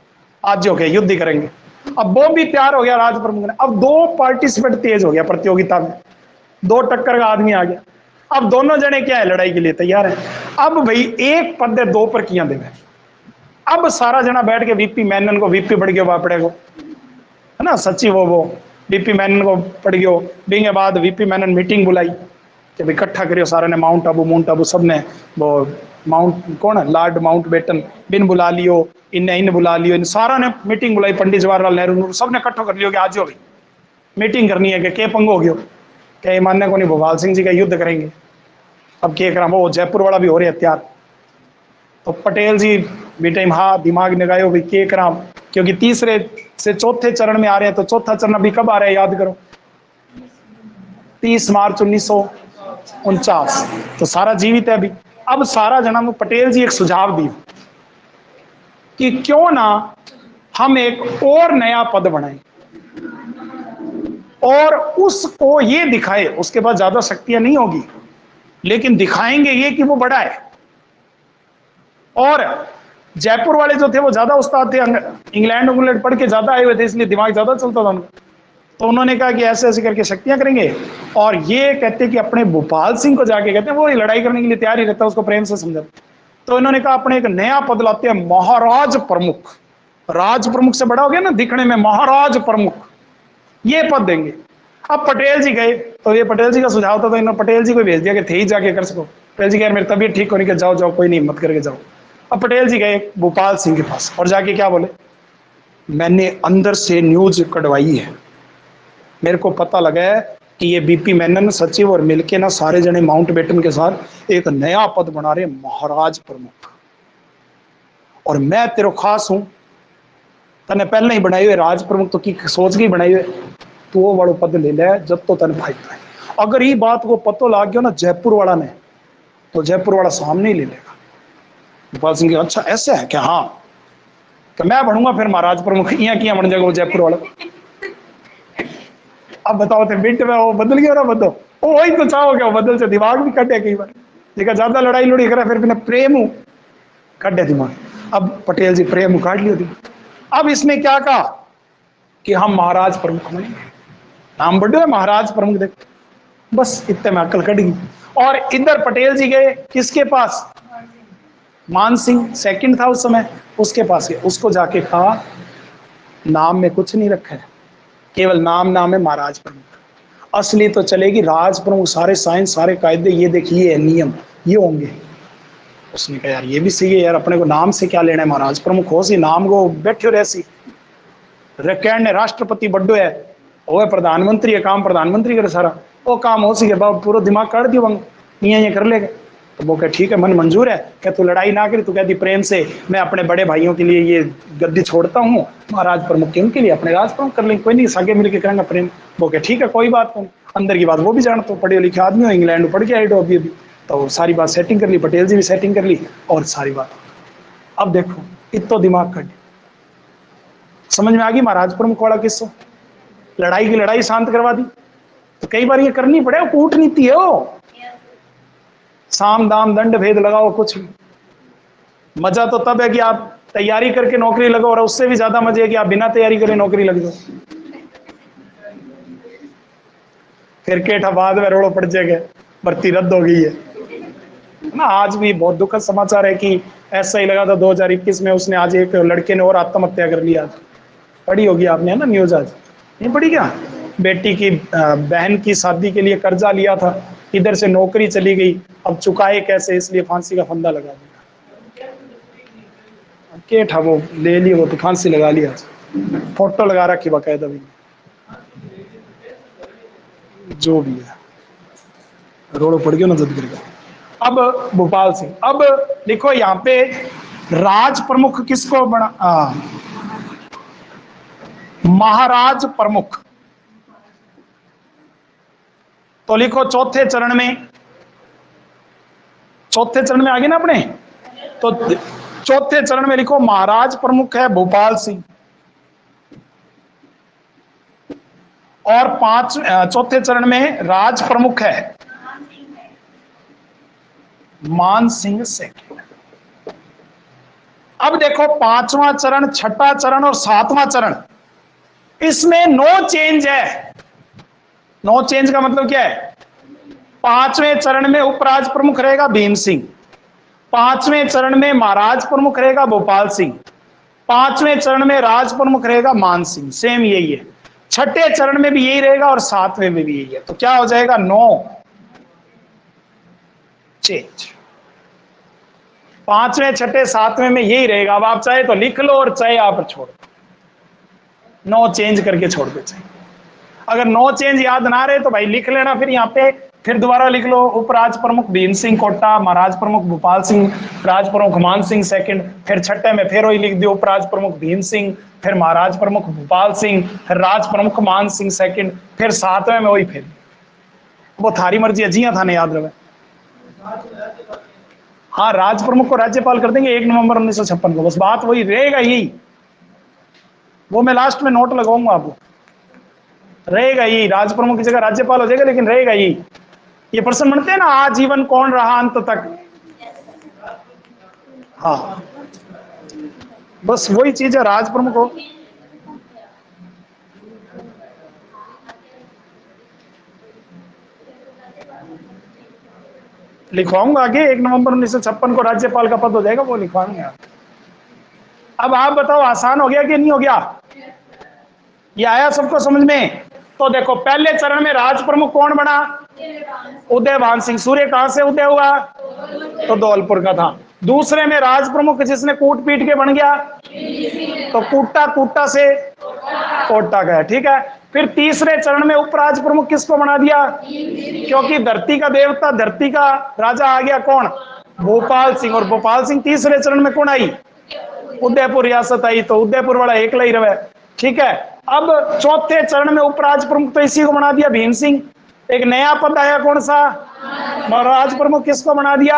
आज जो के युद्ध ही करेंगे। अब वो भी तैयार हो गया राज प्रमुख ने, अब दो पार्टिसिपेंट तेज हो गया प्रतियोगिता में, दो टक्कर का आदमी आ गया, अब दोनों जने क्या है लड़ाई के लिए तैयार है। अब भाई एक पद है दो पर किया देवे, अब सारा जना बैठ के वीपी मेनन को, वीपी बढ़ गया बापड़े को, है ना, सचिव वो वीपी मेनन को पड़ गयो, बींगे बाद वीपी मेनन मीटिंग बुलाई कि भाई इकट्ठा करियो सारे ने, माउंट आबू सब ने, वो माउंट कौन है लॉर्ड माउंट बेटन बिन बुला लियो, इन बुला लियो, इन सारा ने मीटिंग बुलाई, पंडित जवाहरलाल नेहरू सब ने इकट्ठो कर लियो कि आज हो भाई मीटिंग करनी है, कि के पंगो हो गयो, क्या मानने को नहीं भोपाल सिंह जी का युद्ध करेंगे। अब क्या करा, वो जयपुर वाला भी हो रहे हथियार, तो पटेल जी बेटे हाँ दिमाग लगायो भाई क्या करा, क्योंकि तीसरे से चौथे चरण में आ रहे हैं, तो चौथा चरण अभी कब आ रहा है याद करो, 30 मार्च 1949, तो सारा जीवित है अभी। अब सारा जना में पटेल जी एक सुझाव दिए कि क्यों ना हम एक और नया पद बनाएं और उसको ये दिखाए, उसके पास ज्यादा शक्तियां नहीं होगी लेकिन दिखाएंगे ये कि वो बड़ा है। और जयपुर वाले जो थे वो ज्यादा उस्ताद थे, इंग्लैंड पढ़ के ज्यादा आए हुए थे, इसलिए दिमाग ज्यादा चलता था उनका, तो उन्होंने कहा कि ऐसे ऐसे करके शक्तियां करेंगे। और ये कहते कि अपने भोपाल सिंह को जाके कहते हैं, वो लड़ाई करने के लिए तैयार ही रहता है, उसको प्रेम से समझा, तो इन्होंने कहा अपने एक नया पद लाते हैं, महाराज प्रमुख। राज प्रमुख से बड़ा हो गया ना दिखने में, महाराज प्रमुख ये पद देंगे। अब पटेल जी गए, तो ये पटेल जी का सुझाव था, तो इन्होंने पटेल जी को भेज दिया कि थे ही जाके कर सको। पटेल जी कह मेरी तबीयत ठीक होने के, जाओ जाओ कोई नहीं, हिम्मत करके जाओ। अब पटेल जी गए भोपाल सिंह के पास और जाके क्या बोले, मैंने अंदर से न्यूज कढ़वाई है, मेरे को पता लगा है कि ये बीपी मेनन सचिव और मिलके ना सारे जने माउंट बेटन के साथ एक नया पद बना रहे, महाराज प्रमुख, और मैं तेरे खास हूं, तने पहले ही बनाई हुए राज प्रमुख, तो की सोच के बनाई हुए, तो वो वालों पद ले ले जब तो तन फायदा है। अगर ये बात को पतो लाग गया ना जयपुर वाला ने, तो जयपुर वाला सामने ही ले लेगा। भोपाल सिंह अच्छा ऐसे है क्या, हाँ कि मैं बनूंगा फिर महाराज प्रमुख, यहाँ किया बन जाएगा वो जयपुर वाला। अब बताओ थे मिनट में वो बदल गया ना, बदलो वो वही तो चाहो क्या, वो बदल से दिमाग भी कटे कई बार, देखा ज्यादा लड़ाई लड़ी करा फिर बिना प्रेम हूं कटे दिमाग। अब पटेल जी प्रेम काट लियो दिमाग। अब इसने क्या कहा कि हम महाराज प्रमुख बनेंगे, नाम बढ़ो है महाराज प्रमुख, देख बस इतने में अक्ल कट गई। और इधर पटेल जी गए किसके पास, मान सिंह सेकंड था उस समय, उसके पास गए, उसको जाके कहा नाम में कुछ नहीं रखा है, केवल नाम है महाराज प्रमुख, असली तो चलेगी राज प्रमुख, सारे साइंस सारे कायदे ये देखिए नियम ये होंगे। उसने कहा यार ये भी सही है यार, अपने को नाम से क्या लेना है, महाराज प्रमुख हो सी नाम को बैठो रहसी, रैकेट ने राष्ट्रपति बड्डो है, वो प्रधानमंत्री है, काम प्रधानमंत्री करे सारा, वो काम हो सके बाबू पूरा दिमाग काट दियो बंग, ये कर लेगा। तो वो कह ठीक है मन मंजूर है, क्या तू लड़ाई ना करी, तू कहती प्रेम से मैं अपने बड़े भाइयों के लिए ये गद्दी छोड़ता हूँ, महाराज प्रमुख के उनके लिए अपने राज प्रमुख कर लेंगे, कोई नहीं सागे मिलकर करेंगे प्रेम। वो कह ठीक है कोई बात नहीं, अंदर की बात वो भी जानते हो, पढ़े लिखे आदमी हो, इंग्लैंड में पढ़ के आए हो अभी, तो सारी बात सेटिंग कर ली, पटेल जी भी सेटिंग कर ली और सारी बात। अब देखो इतो दिमाग कट समझ में आ गई महाराज प्रमुख वाला किस्सा, लड़ाई की लड़ाई शांत करवा दी। तो कई बार ये करनी पड़े, कूटनीति है वो, साम दाम दंड भेद लगाओ कुछ मजा तो तब है कि आप तैयारी करके नौकरी लगो, और उससे भी ज्यादा मजे है कि आप बिना तैयारी करे नौकरी लग जाओ, फिर केठा बाद में रोड़ो पड़ जाएगा भर्ती रद्द हो गई है ना। आज भी बहुत दुखद समाचार है कि ऐसा ही लगा था 2021 में, उसने आज एक लड़के ने और आत्महत्या कर लिया, पढ़ी होगी आपने है ना न्यूज, आज नहीं पढ़ी क्या, बेटी की बहन की शादी के लिए कर्जा लिया था, इधर से नौकरी चली गई, अब चुकाए कैसे, इसलिए फांसी का फंदा लगा दिया। के था वो ले लिया, वो तो फांसी लगा लिया, फोटो लगा रखी बाकायदा भी, जो भी है रोड़ो पड़ गया ना जद करके। अब भोपाल सिंह। अब देखो यहाँ पे राज प्रमुख किसको बना, महाराज प्रमुख। तो लिखो चौथे चरण में, चौथे चरण में आ गए ना अपने, तो चौथे चरण में लिखो महाराज प्रमुख है भोपाल सिंह, और चौथे चरण में राज प्रमुख है मान सिंह सेकंड। अब देखो पांचवा चरण, छठा चरण और सातवां चरण, इसमें नो चेंज है। नो चेंज का मतलब क्या है? पांचवें चरण में उपराज प्रमुख रहेगा भीम सिंह, पांचवें चरण में महाराज प्रमुख रहेगा भोपाल सिंह, पांचवें चरण में राज प्रमुख रहेगा मान सिंह, सेम यही है। छठे चरण में भी यही रहेगा और सातवें में भी यही है। तो क्या हो जाएगा? No change. पांचवें, छठे, सातवें में यही रहेगा। अब आप चाहे तो लिख लो और चाहे आप छोड़ दो, नो चेंज करके छोड़ दो। चाहे अगर नो चेंज याद ना रहे तो भाई लिख लेना, फिर यहाँ पे फिर दोबारा लिख लो उपराज प्रमुख भीम सिंह कोटा, महाराज प्रमुख भोपाल सिंह, राज प्रमुख मान सिंह सेकंड, फिर छठे में फिर वही लिख दियो उपराज प्रमुख भीम सिंह, फिर महाराज प्रमुख भोपाल सिंह, फिर राज प्रमुख मान सिंह सेकंड, फिर सातवें में वही फिर। वो थारी मर्जी, अजिया था ना याद रहे। हाँ, राज प्रमुख को राज्यपाल कर देंगे 1 नवंबर 1956 को, बस बात वही रहेगा यही। वो मैं लास्ट में नोट लगाऊंगा आपको, रहेगा यही, राज प्रमुख की जगह राज्यपाल हो जाएगा, लेकिन रहेगा यही। ये प्रश्न बनते हैं ना, आजीवन कौन रहा अंत तक, हाँ बस वही चीज है। राज प्रमुख हो, लिखवाऊंगा आगे 1 नवंबर 1956 को राज्यपाल का पद हो जाएगा, वो लिखवाऊंगा। अब आप बताओ आसान हो गया कि नहीं हो गया? ये आया सबको समझ में? तो देखो पहले चरण में राज प्रमुख कौन बना? उदयभान सिंह। सूर्य कहां से उदय हुआ? तो धौलपुर का था। दूसरे में राज प्रमुख जिसने कूट पीट के बन गया, तो कूटा, कूटा से कोटा का है, ठीक है। फिर तीसरे चरण में उपराज प्रमुख किसको बना दिया? क्योंकि धरती का देवता, धरती का राजा आ गया कौन? भोपाल सिंह। और भोपाल सिंह तीसरे चरण में कौन आई? उदयपुर रियासत आई, तो उदयपुर वाला एकला ही रहे, ठीक है। अब चौथे चरण में उपराज प्रमुख तो इसी को बना दिया भीम सिंह। एक नया पद आया कौन सा? राज प्रमुख किसको बना दिया?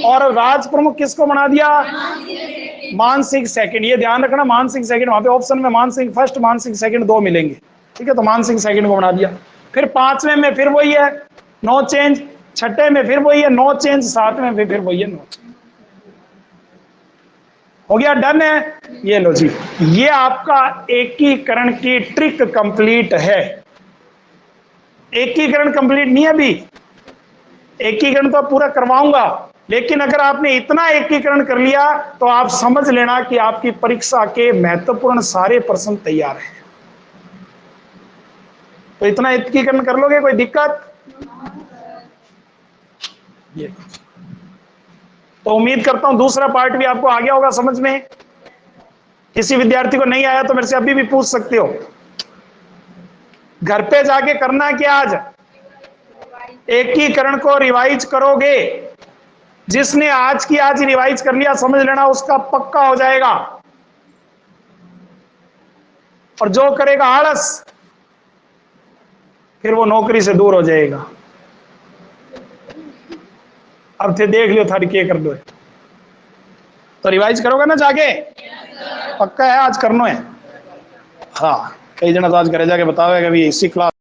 और राज प्रमुख किसको बना दिया? मान सिंह सेकंड। ये ध्यान रखना, मान सिंह सेकंड, वहां पे ऑप्शन में मान सिंह फर्स्ट, मान सिंह सेकंड दो मिलेंगे, ठीक है। तो मान सिंह सेकंड को बना दिया। फिर पांचवें में फिर वही है, नो चेंज। छठे में फिर वही है, नो चेंज। सातवें में फिर वही है, नो चेंज। हो गया, डन है। ये लो जी, ये आपका एकीकरण की ट्रिक कंप्लीट है। एकीकरण कंप्लीट नहीं है अभी, एकीकरण तो पूरा करवाऊंगा, लेकिन अगर आपने इतना एकीकरण कर लिया तो आप समझ लेना कि आपकी परीक्षा के महत्वपूर्ण सारे प्रश्न तैयार हैं। तो इतना एकीकरण कर लोगे, कोई दिक्कत? ये तो उम्मीद करता हूं दूसरा पार्ट भी आपको आ गया होगा समझ में। किसी विद्यार्थी को नहीं आया तो मेरे से अभी भी पूछ सकते हो। घर पे जाके करना क्या, आज एकीकरण को रिवाइज करोगे। जिसने आज की आज रिवाइज कर लिया, समझ लेना उसका पक्का हो जाएगा। और जो करेगा आलस, फिर वो नौकरी से दूर हो जाएगा। अब थे देख लियो थारी के कर दो। तो रिवाइज करोगे ना जाके? पक्का है आज करना है? हाँ, कई जना तो आज घरे जाके बताओगे कि इसी क्लास